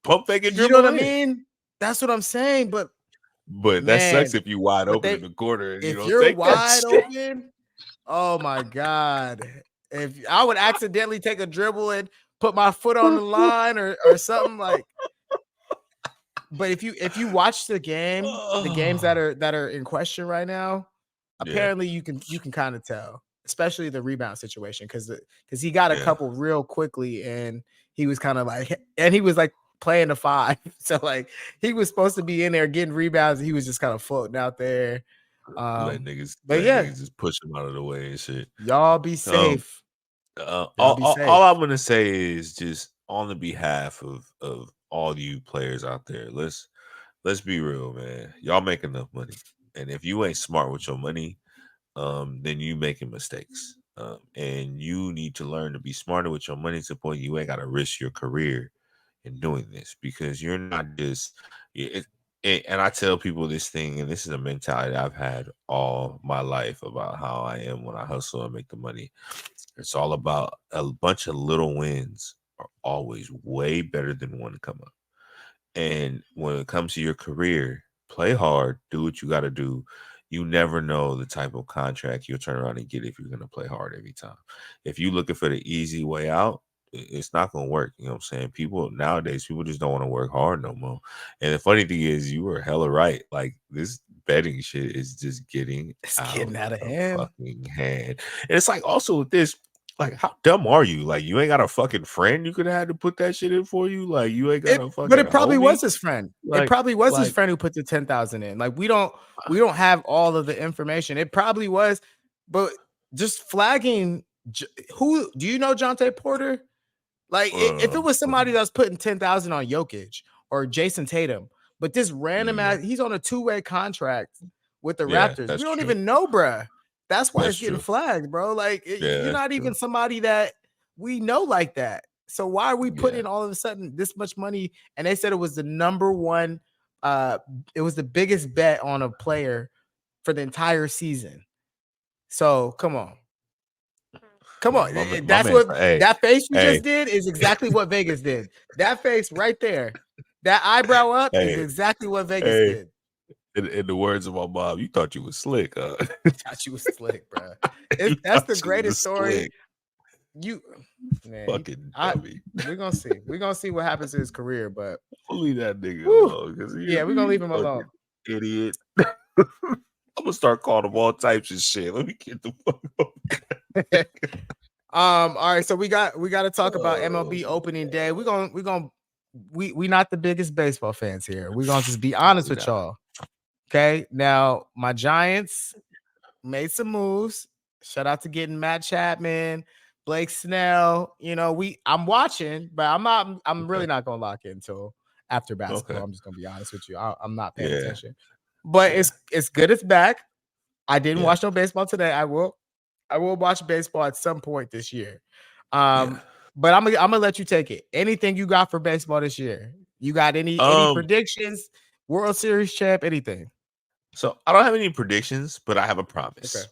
pump fake and You know what dribble I in. mean? That's what I'm saying. But But that sucks man, if you wide but open in the corner and you if don't you're take that wide shit. open, oh my God. If I would accidentally take a dribble and put my foot on the line or something like, but if you watch the games that are in question right now, Yeah, apparently you can kind of tell, especially the rebound situation because he got a yeah. couple real quickly and he was kind of like and he was like playing the 5. So like he was supposed to be in there getting rebounds and he was just kind of floating out there. Let Um niggas but let yeah, niggas just push him out of the way and shit. y'all be Um, safe. Y'all be all I'm safe. gonna say is just on the behalf of all you players out there, let's be real, man. Y'all make enough money, and if you ain't smart with your money, then you making mistakes. And you need to learn to be smarter with your money to the point you ain't got to risk your career in doing this because you're not just. And I tell people this thing, and this is a mentality I've had all my life about how I am when I hustle and make the money. It's all about a bunch of little wins are always way better than one come up. And when it comes to your career, play hard, do what you got to do. You never know the type of contract you'll turn around and get if you're going to play hard every time. If you're looking for the easy way out, it's not going to work. You know what I'm saying? People nowadays, people just don't want to work hard no more. And the funny thing is, you were hella right. Like this betting shit is just getting It's out getting out of of hand. fucking hand. And it's like also with this, like, how dumb are you? Like, you ain't got a fucking friend you could have had to put that shit in for you. Like, you ain't got a But fucking it probably was homie. his friend. It Like, probably was his like, friend who put the 10,000 in. Like we don't have all of the information. It probably was, but just flagging who do you know Joantay Porter? Like if it was somebody that's putting 10,000 on Jokic or Jason Tatum, but this random yeah, ass, he's on a 2-way contract with the yeah, Raptors. that's We don't true. even know, bruh. That's why That's it's getting true. flagged, bro. Like Yeah, you're that's not even true. somebody that we know like that. So why are we Yeah, putting all of a sudden this much money? And they said it was the number one, it was the biggest bet on a player for the entire season. So come on. Come on. my That's man. what Hey, that face you hey, just did is exactly what Vegas did. That face right there, that eyebrow up is hey, exactly what Vegas hey. did. In the words of my mom, you thought you was slick, huh? Thought you was slick, bro. You That's the thought you greatest was story. slick. You man, Fucking dummy. we're gonna see. We're gonna see what happens to his career, but Leave that nigga whew, alone because yeah, we're gonna leave him fucking alone. idiot. I'm gonna start calling them all types of shit. Let me get the fuck up. All right, so we got to talk about Oh, MLB opening day. We not the biggest baseball fans here. We're gonna just be honest we with not. y'all. Okay. Now my Giants made some moves. Shout out to getting Matt Chapman, Blake Snell. You know, I'm watching, but I'm really Okay. not gonna lock in until after Okay. basketball. I'm just gonna be honest with you. I'm not paying Yeah. attention. But Yeah. it's good it's back. I didn't Yeah. watch no baseball today. I will watch baseball at some point this year. Yeah. But I'm gonna let you take it. Anything you got for baseball this year? You got any Um. predictions? World Series champ? Anything? So I don't have any predictions, but I have a Okay, promise.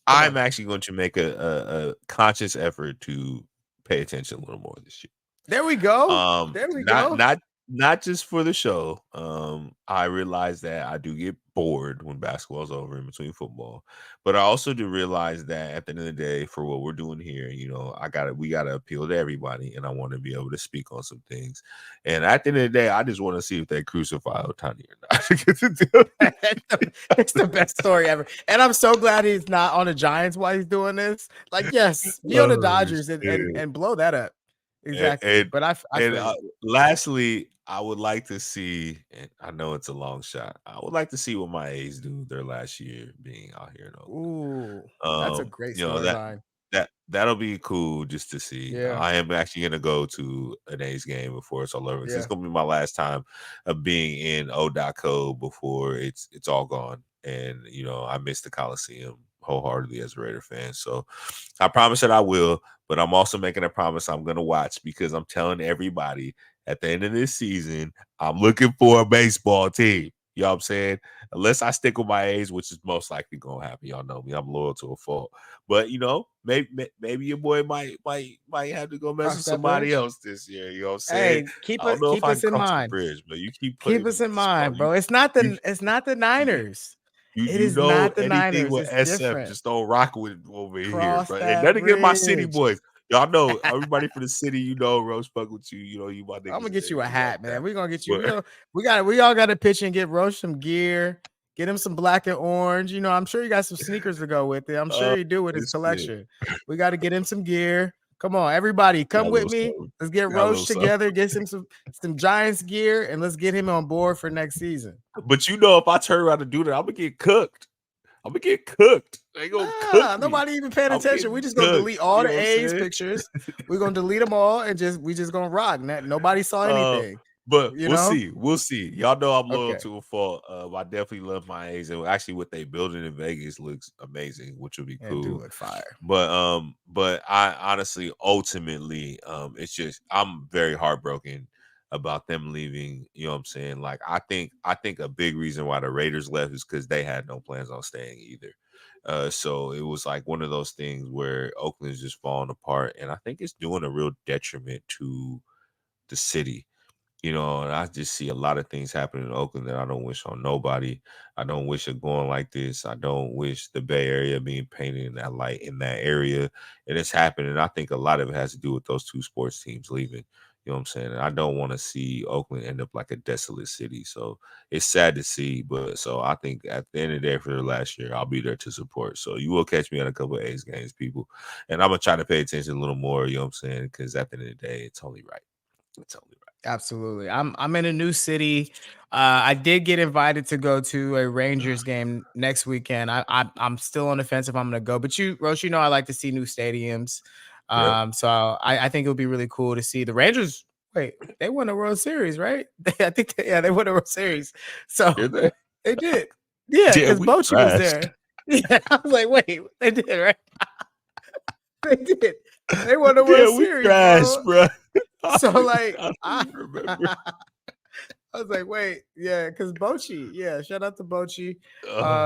come I'm on. actually going to make a conscious effort to pay attention a little more this year. There we go. There we Not go. not just for the show. I realize that I do get bored when basketball's over in between football, but I also do realize that at the end of the day, for what we're doing here, we gotta appeal to everybody, and I want to be able to speak on some things. And at the end of the day, I just want to see if they crucify Otani or not. It's the best story ever. And I'm so glad he's not on the Giants while he's doing this. Like, yes, be on the Oh, Dodgers and shit. blow that up. And Exactly. and, But I and feel you. lastly, I would like to see, and I know it's a long shot. I would like to see what my A's do their last year being out here in Oakland. Ooh, that's a great You know that storyline. that'll be cool just to see. Yeah. I am actually gonna go to an A's game before it's all over. 'Cause it's Yeah. gonna be my last time of being in O.co before it's all gone. And I miss the Coliseum wholeheartedly as a Raider fan. So I promise that I will, but I'm also making a promise I'm gonna watch because I'm telling everybody at the end of this season, I'm looking for a baseball team. You know what I'm saying? Unless I stick with my A's, which is most likely gonna happen. Y'all know me; I'm loyal to a fault. But maybe your boy might have to go mess Cross with that somebody bridge. else this year. You know what I'm saying? Hey, I don't know if keep I us can in cross the mind. bridge, but you keep Keep putting us me in in the spot. mind, bro. You It's not the you Niners. It you is know not the anything Niners. with It's SF, different. just don't rock with over here, Cross bro. And that nothing against my city bridge. boys. Y'all know everybody from the city, Rose fuck with you. You my I'm gonna niggas and get you a everything like hat, man. that. We're gonna get you. But We all got to pitch and get Roche some gear. Get him some black and orange. I'm sure you got some sneakers to go with it. I'm sure oh you do with his shit. collection. We got to get him some gear. Come on, everybody, Got come a with little me. something. Let's get Got a little Roche something. together. Get him some Giants gear, and let's get him on board for next season. But if I turn around and do that, I'm gonna get cooked. I'm gonna get cooked. They gonna cook Nah, me. nobody even paying I'm attention. We getting just gonna cooked. delete all You the know what I'm A's saying? pictures. We're gonna delete them all and we just gonna rock. Nobody saw Uh, anything. but You we'll know? see. We'll see. Y'all know I'm loyal Okay. to a fault. I definitely love my A's, and actually, what they building in Vegas looks amazing, which will be It do cool. look fire. But I honestly, ultimately, it's just I'm very heartbroken about them leaving. You know what I'm saying? Like I think a big reason why the Raiders left is because they had no plans on staying either. So it was like one of those things where Oakland is just falling apart, and I think it's doing a real detriment to the city. And I just see a lot of things happening in Oakland that I don't wish on nobody. I don't wish it going like this. I don't wish the Bay Area being painted in that light in that area. And it's happening. I think a lot of it has to do with those two sports teams leaving. You know what I'm saying? And I don't want to see Oakland end up like a desolate city. So it's sad to see. But so I think at the end of the day for the last year, I'll be there to support. So you will catch me at a couple of A's games, people. And I'm going to try to pay attention a little more. You know what I'm saying? Because at the end of the day, it's only right. It's only right. Absolutely. I'm in a new city. I did get invited to go to a Rangers game next weekend. I'm still on the fence if I'm gonna go. But Roche, I like to see new stadiums. Yep. So I think it would be really cool to see the Rangers. Wait, they won the World Series, right? I think they won the World Series. So Did they? they did. Yeah, Yeah, because we Bochy was crashed. there. Yeah, I was like, wait, they did, right? They did. They won the World Yeah, we Series, crashed, bro. bro. So like I don't I even remember. I was like, wait, yeah, because Bochy, yeah, shout out to Bochy.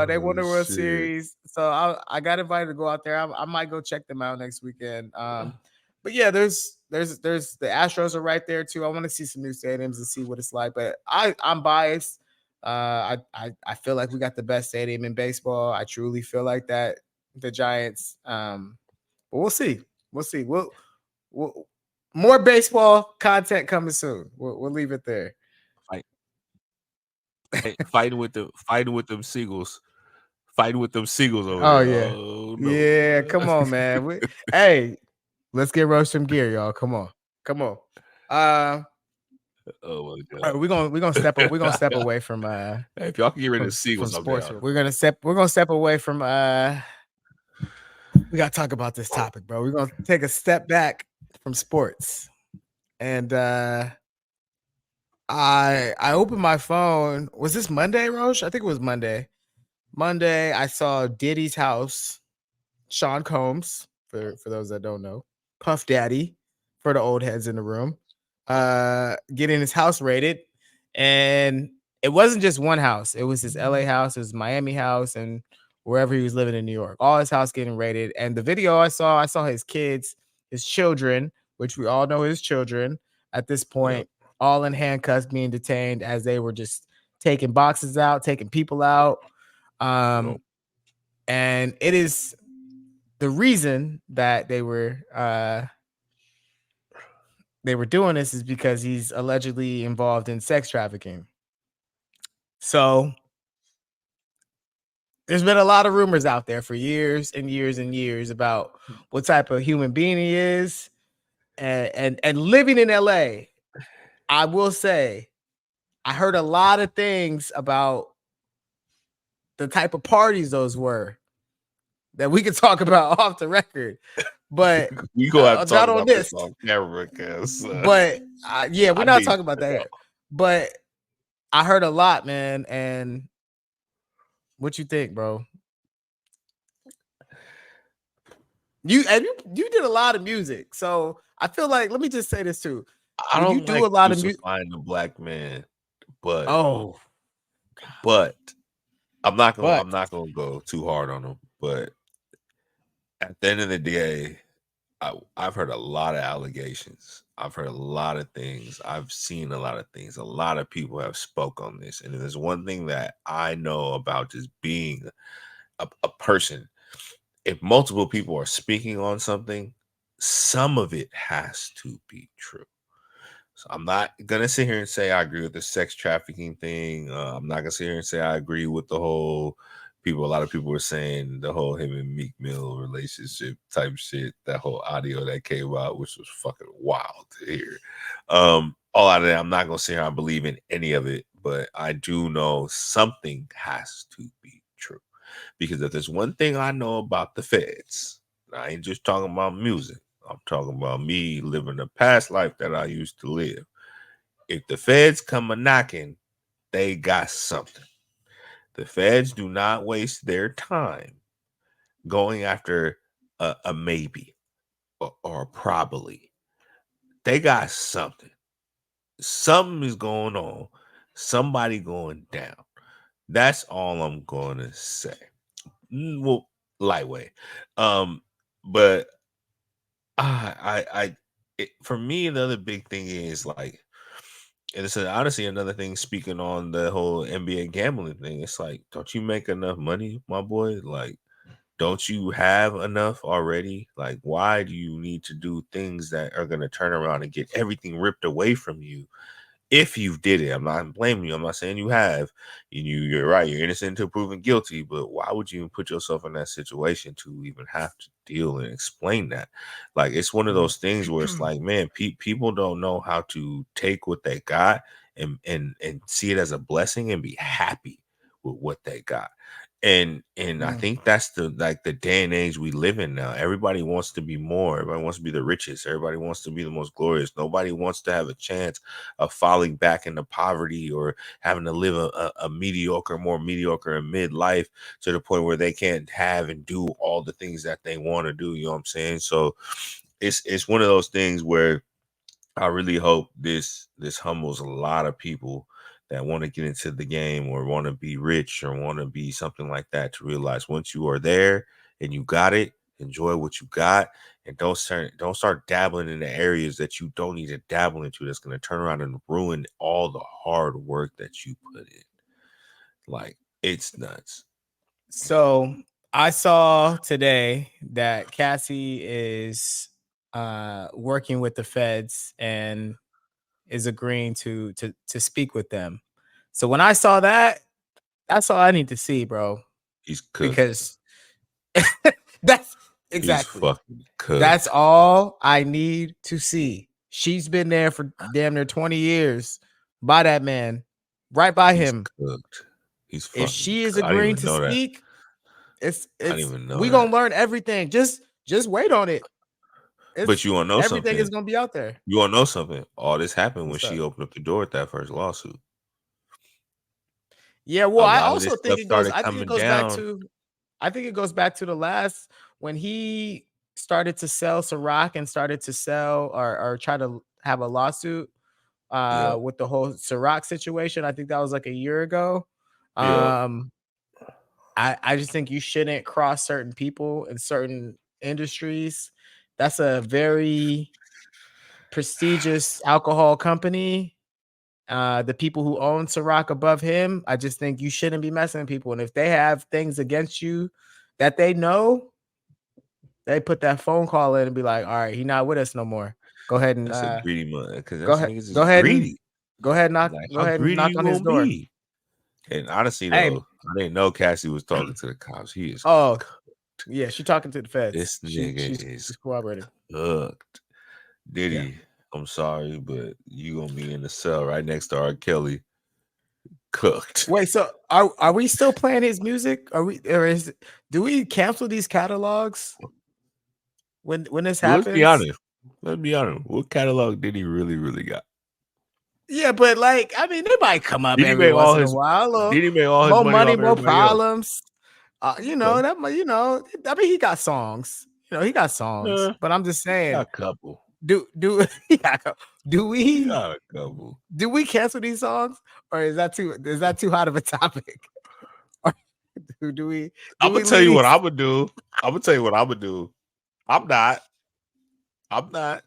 They won Oh the World shit. Series, so I got invited to go out there. I might go check them out next weekend. But yeah, there's the Astros are right there too. I want to see some new stadiums and see what it's like. But I'm biased. I feel like we got the best stadium in baseball. I truly feel like that. The Giants. But we'll see. We'll see. We'll more baseball content coming soon. We'll leave it there. Fight, fighting with them seagulls. fighting with them seagulls over Oh there. yeah. Oh Yeah, no. come on, man. Hey, let's get Roach some gear, y'all. Come on. Come on. Oh my All right, god. we're gonna step away from Hey, if y'all can get rid of the from seagulls, I'm sports. down. We're gonna step away from we gotta talk about this topic, bro. We're gonna take a step back from sports. And I opened my phone. Was this Monday, Roche? I think it was Monday. Monday, I saw Diddy's house, Sean Combs, for those that don't know, Puff Daddy, for the old heads in the room, getting his house raided. And it wasn't just one house, it was his LA house, his Miami house, and wherever he was living in New York. All his house getting raided. And the video I saw his kids, his children, which we all know his children at this Yep. point, all in handcuffs being detained as they were just taking boxes out, taking people out. Yep. And it is the reason that they were doing this is because he's allegedly involved in sex trafficking. So there's been a lot of rumors out there for years and years and years about what type of human being he is. And living in LA, I will say I heard a lot of things about the type of parties those were that we could talk about off the record. But We gonna have to talk not on about this this. on camera because But yeah, we're I not need talking about to that know. here. But I heard a lot, man. And what you think, bro? You did a lot of music, so I feel like let me just say this too. I When you don't do like a lot of music, crucifying the black man, but oh, but but I'm not gonna go too hard on him. But at the end of the day, I've heard a lot of allegations. I've heard a lot of things. I've seen a lot of things. A lot of people have spoke on this. And there's one thing that I know about just being a person. If multiple people are speaking on something, some of it has to be true. So I'm not gonna sit here and say I agree with the sex trafficking thing. I'm not gonna sit here and say I agree with the whole people. A lot of people were saying the whole him and Meek Mill relationship type shit. That whole audio that came out, which was fucking wild to hear. All out of that, I'm not gonna say I believe in any of it, but I do know something has to be true. Because if there's one thing I know about the feds, I ain't just talking about music. I'm talking about me living the past life that I used to live. If the feds come a knocking, they got something. The feds do not waste their time going after a maybe or a probably. They got something. Something is going on. Somebody going down. That's all I'm going to say. Well, lightweight. But for me, another big thing is like, and it's honestly another thing. Speaking on the whole NBA gambling thing, it's like, don't you make enough money, my boy? Like, don't you have enough already? Like, why do you need to do things that are going to turn around and get everything ripped away from you? If you did it, I'm not blaming you. I'm not saying you have. You're right. You're innocent until proven guilty. But why would you even put yourself in that situation to even have to deal and explain that? Like, it's one of those things where it's like, man, people don't know how to take what they got and see it as a blessing and be happy with what they got. And I think that's the day and age we live in now. Everybody wants to be more. Everybody wants to be the richest. Everybody wants to be the most glorious. Nobody wants to have a chance of falling back into poverty or having to live a mediocre, more mediocre and midlife to the point where they can't have and do all the things that they want to do. You know what I'm saying? So it's one of those things where I really hope this humbles a lot of people that want to get into the game or want to be rich or want to be something like that, to realize once you are there and you got it, enjoy what you got, and don't start dabbling in the areas that you don't need to dabble into, that's going to turn around and ruin all the hard work that you put in. Like, it's nuts. So I saw today that Cassie is working with the feds and is agreeing to speak with them. So when I saw that, that's all I need to see, bro. He's cooked. because that's He's exactly fucking that's cooked. all I need to see. She's been there for damn near 20 years by that man, right by He's him. cooked. He's If fucking she is cooked. I didn't agreeing even to know that. speak, I didn't it's even know we that. gonna learn everything. Just wait on it. But It's you wanna know everything something? is gonna be out there. You wanna know something? All this happened when What's she up? opened up the door at that first lawsuit. Yeah, well, A I lot of also this think stuff it goes. started I think it coming goes back down. to. I think it goes back to the last when he started to sell Ciroc and started to sell or try to have a lawsuit Yep. with the whole Ciroc situation. I think that was like a year ago. Yep. Um, I just think you shouldn't cross certain people in certain industries. That's a very prestigious alcohol company. The people who own Ciroc above him, I just think you shouldn't be messing with people. And if they have things against you that they know, they put that phone call in and be like, all right, he not with us no more. Go ahead and That's a greedy mother, because go that's ahead, niggas go is ahead and greedy. Like, go how ahead and greedy knock you on his gonna door. be? And honestly, Hey, though, I didn't know Cassie was talking to the cops. He is oh cooked. yeah, she talking to the feds. This nigga She's is cooperating. cooked. Yeah. Diddy, I'm sorry, but you gonna be in the cell right next to R. Kelly. Cooked. Wait, so are we still playing his music? Are we or is do we cancel these catalogs when this Well, let's be happens? honest. Let's be honest. What catalog did he really got? Yeah, but like, I mean, they might come up Did he every make once all in a his while. Or did he make all his more money money, off more everybody else? problems. You know, So, that might, I mean, he got songs. He got songs. But I'm just he got saying, a couple. do yeah, do He we got a couple. cancel these songs, or is that too hot of a topic? Or do I'm we gonna tell leave you what these? I'm gonna do. I'm gonna tell you what I'm gonna do. I'm not. I'm not.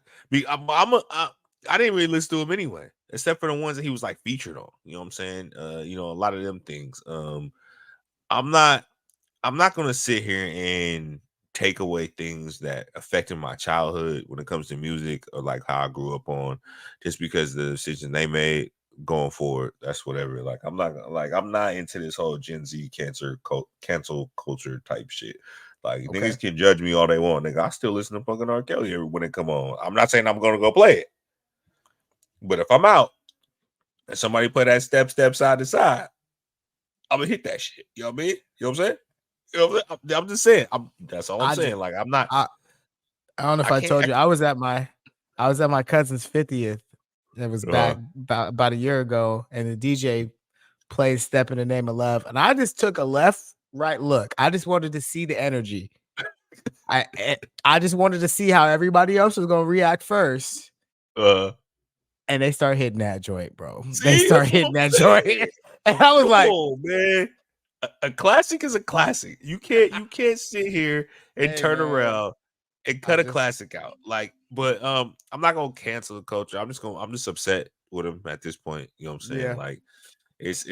I didn't really listen to him anyway, except for the ones that he was like featured on. You know what I'm saying? A lot of them things. I'm not. I'm not gonna sit here and take away things that affected my childhood when it comes to music or like how I grew up on, just because the decision they made going forward. That's whatever. Like I'm not into this whole Gen Z cancel culture type shit. Like Okay. niggas can judge me all they want. Nigga, I still listen to fucking R. Kelly when it come on. I'm not saying I'm gonna go play it, but if I'm out and somebody play that step side to side, I'm gonna hit that shit. You know what I mean? You know what I'm saying? You know what I'm just saying. That's all I'm I just saying. Like I'm not. I I don't know if I I can't. told you I was at my cousin's 50th. It was back about a year ago, and the DJ played "Step in the Name of Love," and I just took a left, right look. I just wanted to see the energy. I just wanted to see how everybody else was gonna react first, uh, and they start hitting that joint, bro. They See, start that's what hitting I'm that joint, saying. and I was Come like, on, man. A classic is a classic. You can't sit here and "Hey, turn man, around and I cut a just classic out. Like, but I'm not gonna cancel the culture. I'm just upset with him at this point. You know what I'm saying? yeah." Like, it's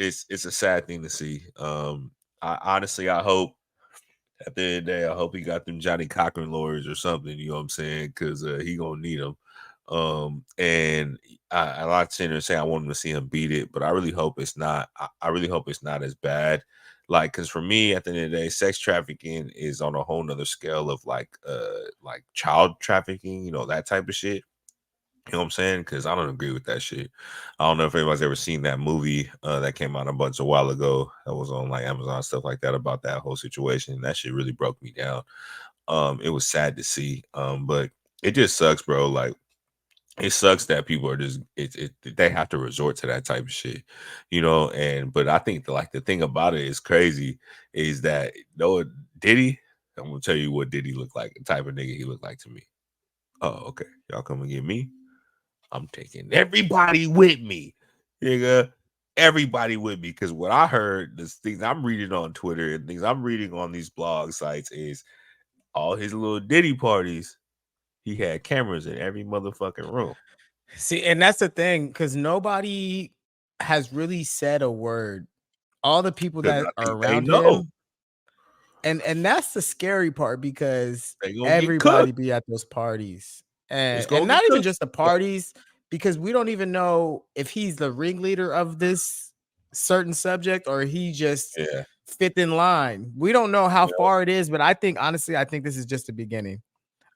a sad thing to see. I honestly I hope at the end of the day, I hope he got them Johnny Cochran lawyers or something. You know what I'm saying? Because he gonna need them. And I like sitting there and saying I want him to see him beat it, but I really hope it's not. I really hope it's not as bad. Like, because for me, at the end of the day, sex trafficking is on a whole nother scale of like child trafficking. That type of shit. You know what I'm saying? Because I don't agree with that shit. I don't know if anybody's ever seen that movie that came out a while ago that was on like Amazon, stuff like that, about that whole situation. That shit really broke me down. It was sad to see. But it just sucks, bro. Like, it sucks that people are just they have to resort to that type of shit, and but I think the thing about it is crazy is that Diddy, I'm gonna tell you what Diddy looked like, the type of nigga he looked like to me. Oh, okay. Y'all come and get me. I'm taking everybody with me, nigga. Everybody with me. Because what I heard, the things I'm reading on Twitter and things I'm reading on these blog sites is all his little Diddy parties, he had cameras in every motherfucking room. See, and that's the thing, because nobody has really said a word. All the people Because that I are think they around know him, and that's the scary part because they gonna get everybody cooked. be at those parties, It's and gonna not get even cooked. just the parties, because we don't even know if he's the ringleader of this certain subject or he just Yeah. fifth in line. We don't know how You know, far it is, but I think honestly, I think this is just the beginning.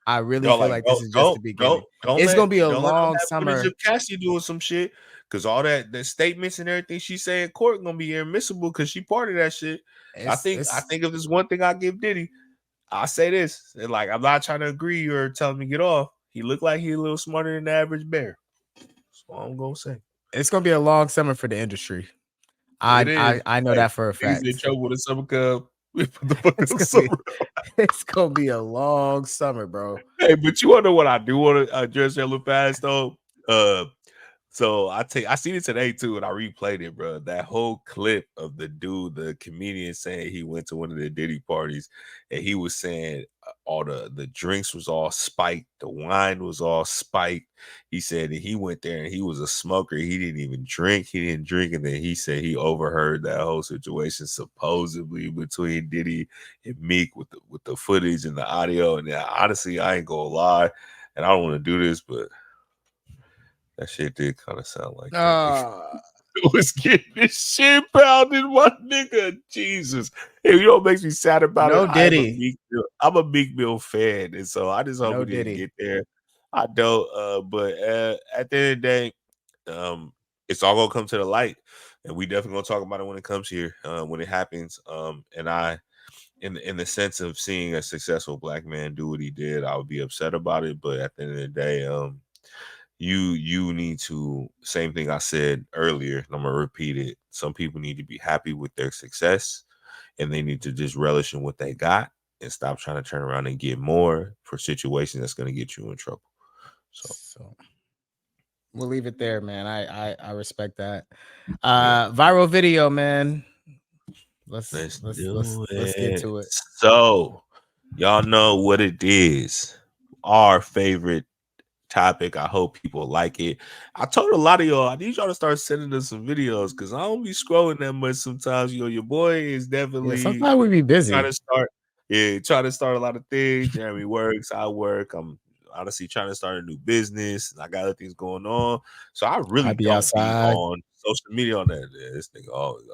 I really yo, feel like like this is just the beginning. It's gonna be a don't let them long have footage summer. of Cassie doing some shit because all that the statements and everything she say in court gonna be immiscible because she part of that shit. I It's think if there's one thing I give Diddy, I say this, and like I'm not trying to agree or tell him to get off. He looked like he a little smarter than the average bear. That's all I'm gonna say. it's gonna be a long summer for the industry. It is. I know Hey, that for a niggas in fact. trouble with a summer cub. We put the fucking It's gonna be summer. it's gonna be a long summer, bro. Hey, but you wanna know what I do want to address hella fast though? Uh, So I seen it today too, and I replayed it, bro. That whole clip of the dude, the comedian, saying he went to one of the Diddy parties, and he was saying all the drinks was all spiked, the wine was all spiked. He said that he went there and he was a smoker. He didn't even drink. He didn't drink, and then he said he overheard that whole situation supposedly between Diddy and Meek with the footage and the audio. And honestly, I ain't gonna lie, and I don't want to do this, but that shit did kind of sound like that. Uh Was getting this shit pounded, my nigga. Jesus. Hey, you know what makes me sad about it? no Diddy. I'm a Meek Mill fan, and so I just hope No it didn't Diddy. get there. I don't, but at the end of the day, it's all gonna come to the light, and we definitely gonna talk about it when it comes here, when it happens. And I, in the sense of seeing a successful black man do what he did, I would be upset about it. But at the end of the day, you need to, same thing I said earlier, and I'm gonna repeat it. Some people need to be happy with their success and they need to just relish in what they got and stop trying to turn around and get more for situations that's going to get you in trouble. So So we'll leave it there, man. I respect that. yeah, Viral video, man. let's Let's do let's get it. to it. So y'all know what it is, our favorite topic. I hope people like it. I told a lot of y'all I need y'all to start sending us some videos because I don't be scrolling that much sometimes. You know, your boy is Yeah, definitely sometimes we be trying busy. to start, yeah, trying to start a lot of things. Jeremy works, I work. I'm honestly trying to start a new business. I got other things going on. So I I really be don't be outside. on social media on that. Yeah, this nigga always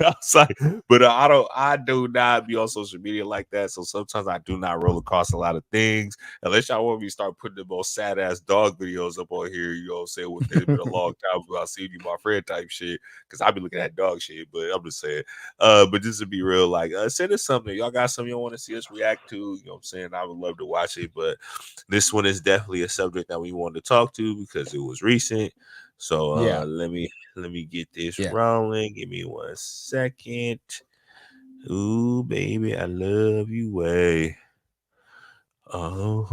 outside. But I do not be on social media like that. So sometimes I do not roll across a lot of things. Unless y'all want me to start putting the most sad ass dog videos up on here, you know what I'm saying? It's been a long time since I seen you, my friend type shit. Cause I be looking at dog shit, but I'm just saying. But just to be real, like send us something. Y'all got something you want to see us react to, you know what I'm saying? I would love to watch it. But this one is definitely a subject that we wanted to talk to because it was recent. So Yeah, let me get this yeah. rolling. Give me 1 second. Ooh, baby, I love you way. Oh,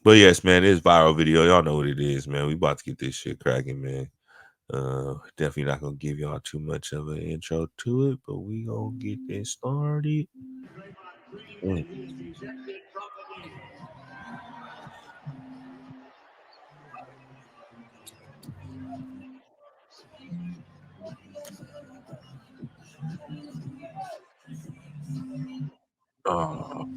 but yes, man, it's viral video. Y'all know what it is, man. We about to get this shit cracking, man. Definitely not gonna give y'all too much of an intro to it, but we gonna get this started. Mm. Oh,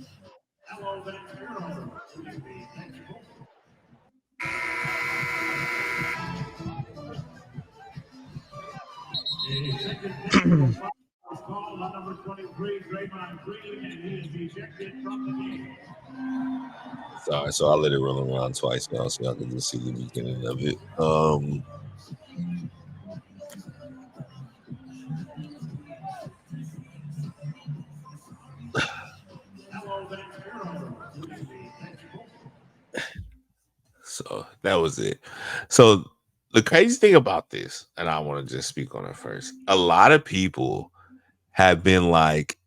sorry, so I let it roll around twice now, so y'all can just see the beginning of it. So that was it. So the crazy thing about this, and I want to just speak on it first. A lot of people have been like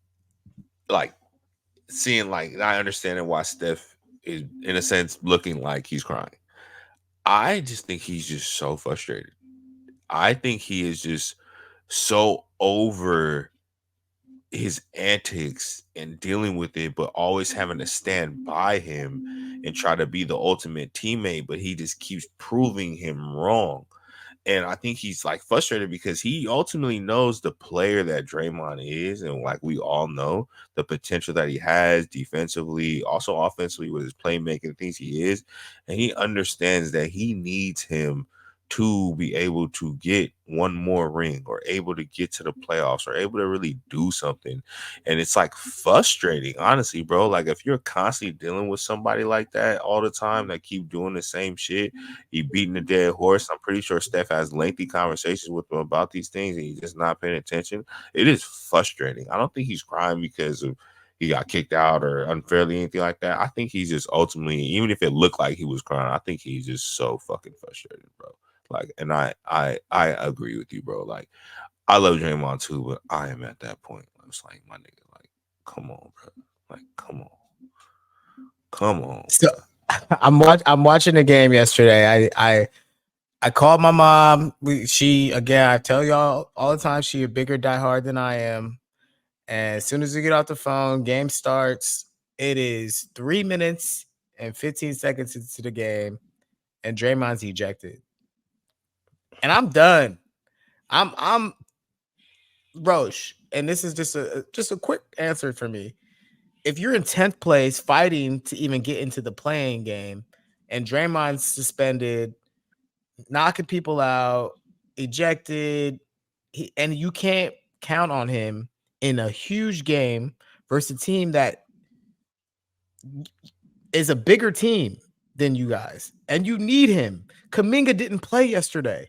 seeing like not understanding why Steph is in a sense looking like he's crying. I just think he's just so frustrated. I think he is just so over his antics and dealing with it, but always having to stand by him and try to be the ultimate teammate, but he just keeps proving him wrong. And I think he's like frustrated because he ultimately knows the player that Draymond is, and like we all know the potential that he has defensively, also offensively with his playmaking, things he is, and he understands that he needs him to be able to get one more ring or able to get to the playoffs or able to really do something. And it's like frustrating, honestly, bro. Like if you're constantly dealing with somebody like that all the time that keep doing the same shit, he beating the dead horse. I'm pretty sure Steph has lengthy conversations with him about these things and he's just not paying attention. It is frustrating. I don't think he's crying because of he got kicked out or unfairly anything like that. I think he's just ultimately, even if it looked like he was crying, I think he's just so fucking frustrated, bro. Like, and I agree with you, bro. Like, I love Draymond too, but I am at that point. I was like, my nigga, like, come on, bro. Like, come on, So bro. I'm watching the game yesterday. I called my mom. She again. I tell y'all all the time. She a bigger diehard than I am. And as soon as we get off the phone, game starts. It is 3 minutes and 15 seconds into the game, and Draymond's ejected. And I'm done. I'm Roche, and this is just a quick answer for me. If you're in 10th place fighting to even get into the playing game, and Draymond's suspended, knocking people out, ejected, and you can't count on him in a huge game versus a team that is a bigger team than you guys, and you need him. Kaminga didn't play yesterday.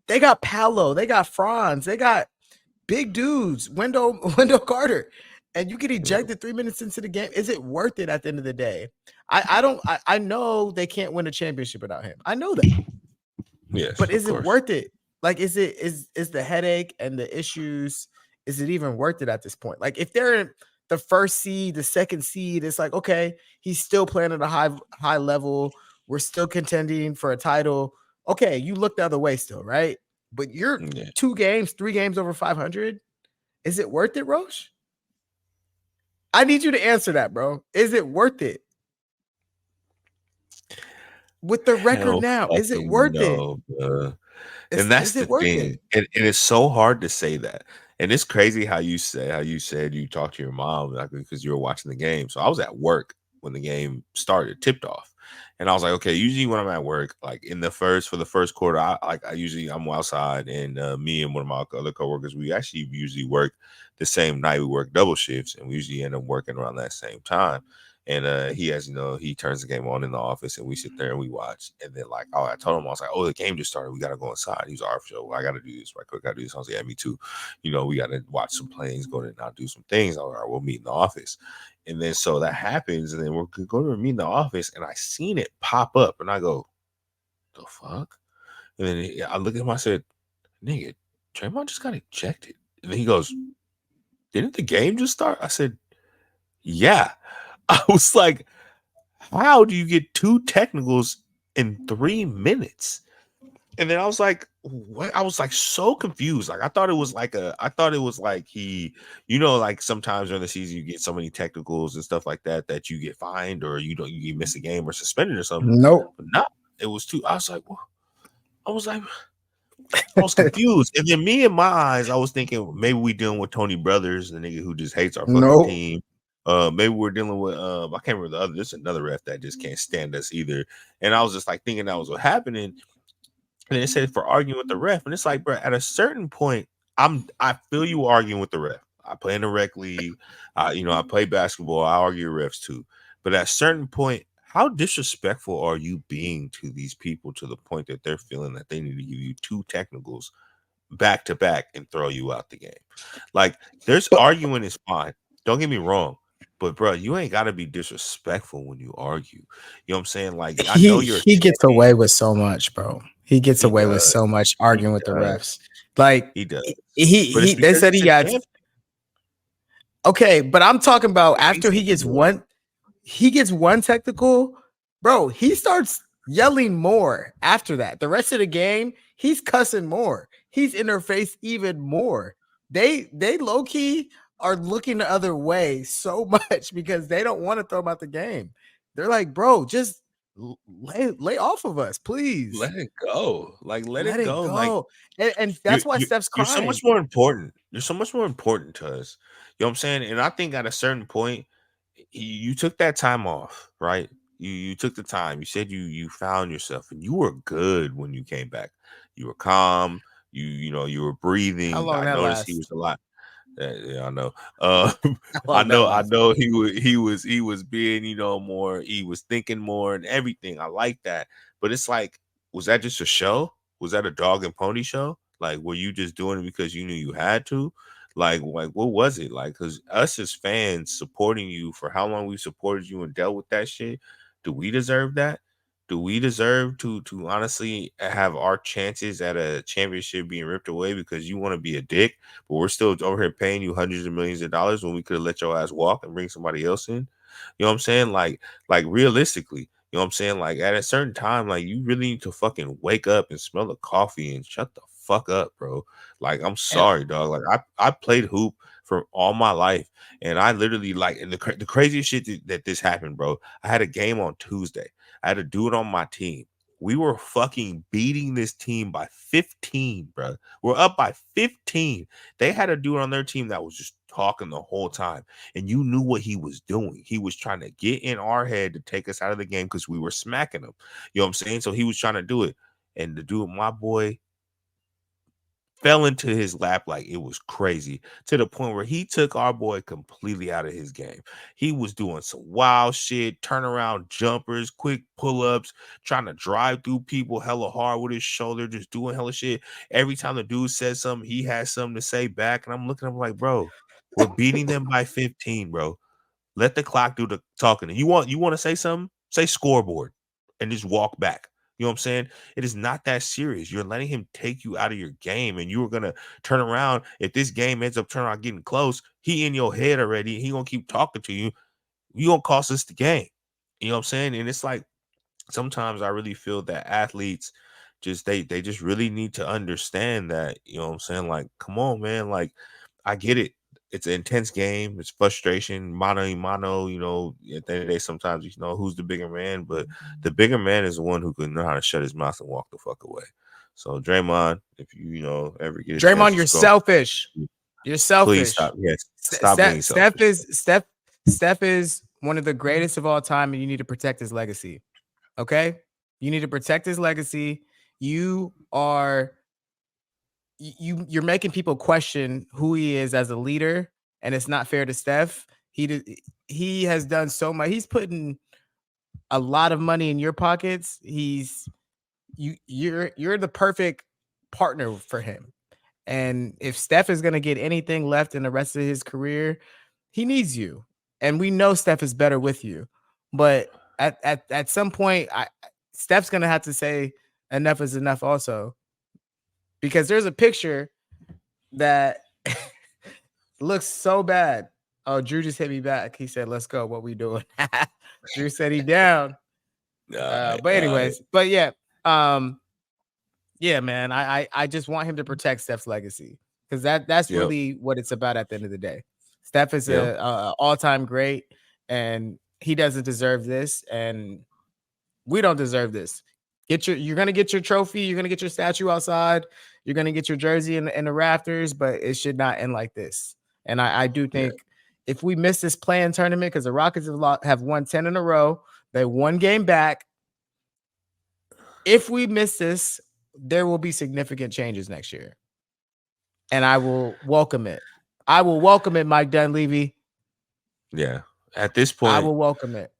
They got Paolo, they got Franz, they got big dudes, Wendell Carter, and you get Yeah. ejected 3 minutes into the game. Is it worth it at the end of the day? I don't. I know they can't win a championship without him. I know that. Yes, But of is it course. worth it? Like, is the headache and the issues, is it even worth it at this point? Like, if they're in the first seed, the second seed, it's like, okay, he's still playing at a high level. We're still contending for a title. Okay, you look the other way still, right? But you're Yeah. 2 games, 3 games over 500. Is it worth it, Roche? I need you to answer that, bro. Is it worth it? With the record Hell now, is it fucking worth it? no, bro. And that's Is the it worth thing. it? And it's so hard to say that. And it's crazy how you said you talked to your mom like because you were watching the game. So I was at work when the game started, tipped off. And I was like, okay, usually when I'm at work, like in the first for the first quarter, I usually I'm outside and me and one of my other coworkers, we actually usually work the same night. We work double shifts and we usually end up working around that same time. And he has, he turns the game on in the office and we sit there and we watch. And then like, oh, I told him, I was like, oh, the game just started. We gotta go inside. He's our show. I gotta do this right quick. I gotta do this. I was like, yeah, me too. We gotta watch some plays, go to and I'll do some things. I was like, all right, we'll meet in the office. And then so that happens, and then we're going to meet in the office, and I seen it pop up, and I go, the fuck? And then I look at him, I said, nigga, Draymond just got ejected. And then he goes, didn't the game just start? I said, yeah. I was like, how do you get two technicals in 3 minutes? And then I was like, what? I was like so confused. Like I thought it was like he, like sometimes during the season you get so many technicals and stuff like that that you get fined or you miss a game or suspended or something. Nope. But not, it was too. I was like, well, I was like, I was confused. And then me in my eyes, I was thinking maybe we dealing with Tony Brothers, the nigga who just hates our fucking Nope. team. Maybe we're dealing with I can't remember the other. There's another ref that just can't stand us either. And I was just like thinking that was what happening. And it said for arguing with the ref, and it's like, bro, at a certain point, I feel you arguing with the ref. I play in the rec league, I play basketball. I argue with refs too. But at a certain point, how disrespectful are you being to these people to the point that they're feeling that they need to give you two technicals back to back and throw you out the game? Like, there's But arguing is fine. Don't get me wrong. But bro, you ain't gotta be disrespectful when you argue. You know what I'm saying? Like, I know you're a he gets champion. away with so much, bro. He gets He away with does. so much He arguing with the does. refs. Like He does. But it's he they because said he's he a got champion. okay, but I'm talking about It makes after him more. he gets one technical, bro, he starts yelling more after that. The rest of the game, he's cussing more. He's in their face even more. They low key are looking the other way so much because they don't want to throw him out the game. They're like, bro, just lay off of us, please. Let it go. Like, let Let it it go. Like, go. And you're that's why you Steph's you're so much crying. more important. You're so much more important to us. You know what I'm saying? And I think at a certain point, you took that time off, right? You took the time. You said you found yourself, and you were good when you came back. You were calm. You were How breathing. long I that noticed he was last? a lot. Yeah, I know. Uh, How long that I last? know he was being, more. He was thinking more and everything. I like that, but it's like, was that just a show? Was that a dog and pony show? Like, were you just doing it because you knew you had to? Like what was it like? Because us as fans supporting you for how long we supported you and dealt with that shit, do we deserve that? Do we deserve to honestly have our chances at a championship being ripped away because you want to be a dick? But we're still over here paying you hundreds of millions of dollars when we could have let your ass walk and bring somebody else in. You know what I'm saying? Like realistically, you know what I'm saying? Like at a certain time, like you really need to fucking wake up and smell the coffee and shut the fuck up, bro. Like I'm And sorry, dog. Like I played hoop for all my life, and I literally like, and the craziest shit that this happened, bro. I had a game on Tuesday. I had a dude on my team. We were fucking beating this team by 15, bro. We're up by 15. They had a dude on their team that was just talking the whole time, and you knew what he was doing. He was trying to get in our head to take us out of the game because we were smacking him. You know what I'm saying? So he was trying to do it, and the dude, my boy, fell into his lap like it was crazy, to the point where he took our boy completely out of his game. He was doing some wild shit, turnaround jumpers, quick pull-ups, trying to drive through people hella hard with his shoulder, just doing hella shit. Every time the dude said something, he had something to say back. And I'm looking at him like, bro, we're beating them by 15, bro. Let the clock do the talking. You want to say something? Say scoreboard and just walk back. You know what I'm saying? It is not that serious. You're letting him take you out of your game, and you were gonna turn around. If this game ends up turning out getting close, he in your head already. He gonna keep talking to you. You gonna cost us the game. You know what I'm saying? And it's like, sometimes I really feel that athletes just they just really need to understand that, you know what I'm saying? Like, come on, man. Like, I get it. It's an intense game. It's frustration, mano a mano. At the end of the day, sometimes who's the bigger man, but the bigger man is the one who can know how to shut his mouth and walk the fuck away. So Draymond, if ever get a chance Draymond, to you're scroll, selfish. You're please selfish. stop. Yes, stop being Steph selfish. is Steph is one of the greatest of all time, and you need to protect his legacy. Okay, you need to protect his legacy. You are you're making people question who he is as a leader, and it's not fair to Steph. He has done so much. He's putting a lot of money in your pockets. You're the perfect partner for him. And if Steph is going to get anything left in the rest of his career, he needs you. And we know Steph is better with you. But at some point, Steph's going to have to say enough is enough also. Because there's a picture that looks so bad. Oh, Drew just hit me back. He said, "Let's go. What we doing?" Drew said he down. All right, But all right. anyways, but yeah, yeah, man. I just want him to protect Steph's legacy because that's Yep, really what it's about at the end of the day. Steph is yep, a all time great, and he doesn't deserve this, and we don't deserve this. You're gonna get your trophy, you're gonna get your statue outside, you're gonna get your jersey in the rafters, but it should not end like this. And I do yeah, think if we miss this play-in tournament, because the Rockets have won 10 in a row, they one game back. If we miss this, there will be significant changes next year. And I will welcome it. I will welcome it, Mike Dunleavy. yeah. At this I point, will welcome it.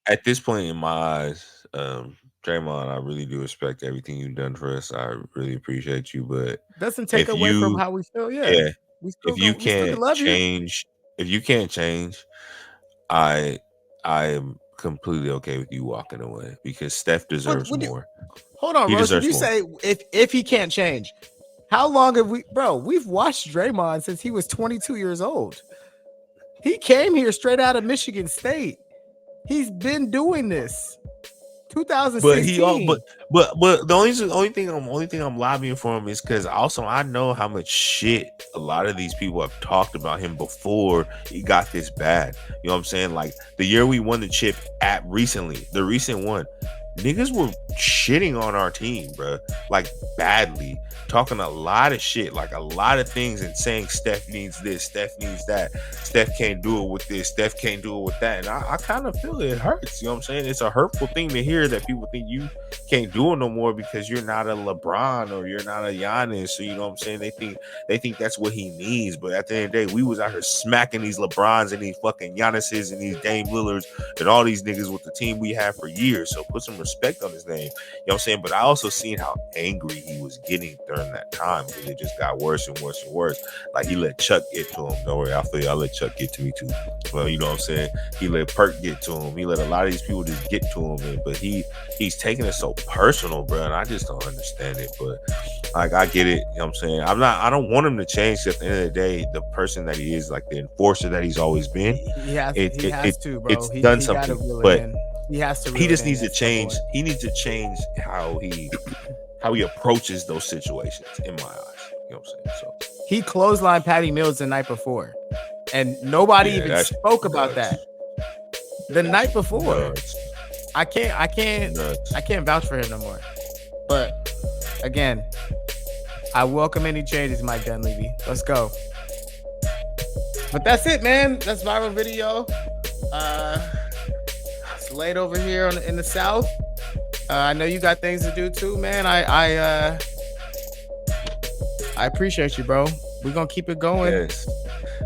in my eyes, Draymond, I really do respect everything you've done for us. I really appreciate you. But Doesn't take if away from you, how we feel. Yeah. yeah, We still can love you. if you can't change, I, I am completely okay with you walking away because Steph But deserves would you more. hold on, He Roast? Would deserves you more. say if he can't change, how long have we've watched Draymond since he was 22 years old. He came here straight out of Michigan State. He's been doing this. But he all 2016. but the only thing I'm lobbying for him is because also I know how much shit a lot of these people have talked about him before he got this bad. You know what I'm saying? Like the year we won the chip at recently, the recent one. niggas were shitting on our team, bro, like badly, talking a lot of shit, like a lot of things, and saying Steph needs this, Steph needs that, Steph can't do it with this, Steph can't do it with that. And I kind of feel it hurts. You know what I'm saying? It's a hurtful thing to hear that people think you can't do it no more because you're not a LeBron or you're not a Giannis. So you know what I'm saying? They think that's what he needs. But at the end of the day, we was out here smacking these LeBrons and these fucking Giannis's and these Dame Lillards and all these niggas with the team we had for years. So put some respect on his name. You know what I'm saying? But I also seen how angry he was getting during that time because it just got worse and worse and worse. Like he let Chuck get to him. Don't worry, I feel you. I let Chuck get to me too. Well, you know what I'm saying? He let Perk get to him. He let a lot of these people just get to him. But he's taking it so personal, bro. And I just don't understand it. But like I get it. You know what I'm saying? I don't want him to change. At the end of the day, the person that he is, like the enforcer that he's always been, He has to, bro. it's He done got to something. reel it But in. He has to. he just needs to change. He needs to change how he approaches those situations. In my eyes, you know what I'm saying? So he clotheslined Patty Mills the night before, and nobody even spoke about that. The night before, I can't vouch for him no more. But again, I welcome any changes, Mike Dunleavy. Let's go. But that's it, man. That's viral video. It's late over here in the South. I know you got things to do too, man. I appreciate you, bro. We're gonna keep it going.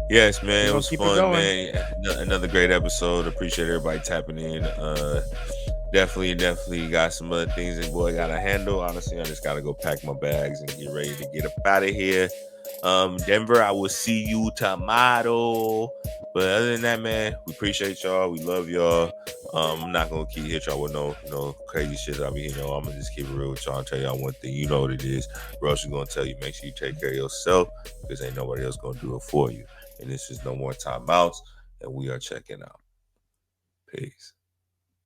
Yes, man. It was fun, man. Another great episode. Appreciate everybody tapping in. Definitely got some other things that boy gotta handle. Honestly, I just gotta go pack my bags and get ready to get up out of here. Denver, I will see you tomorrow. But other than that, man, we appreciate y'all. We love y'all. I'm not gonna keep hit y'all with no crazy shit. I'm gonna just keep it real with y'all and tell y'all one thing. You know what it is. Russ is gonna tell you, make sure you take care of yourself because ain't nobody else gonna do it for you. And this is No More Timeouts, and we are checking out. Peace.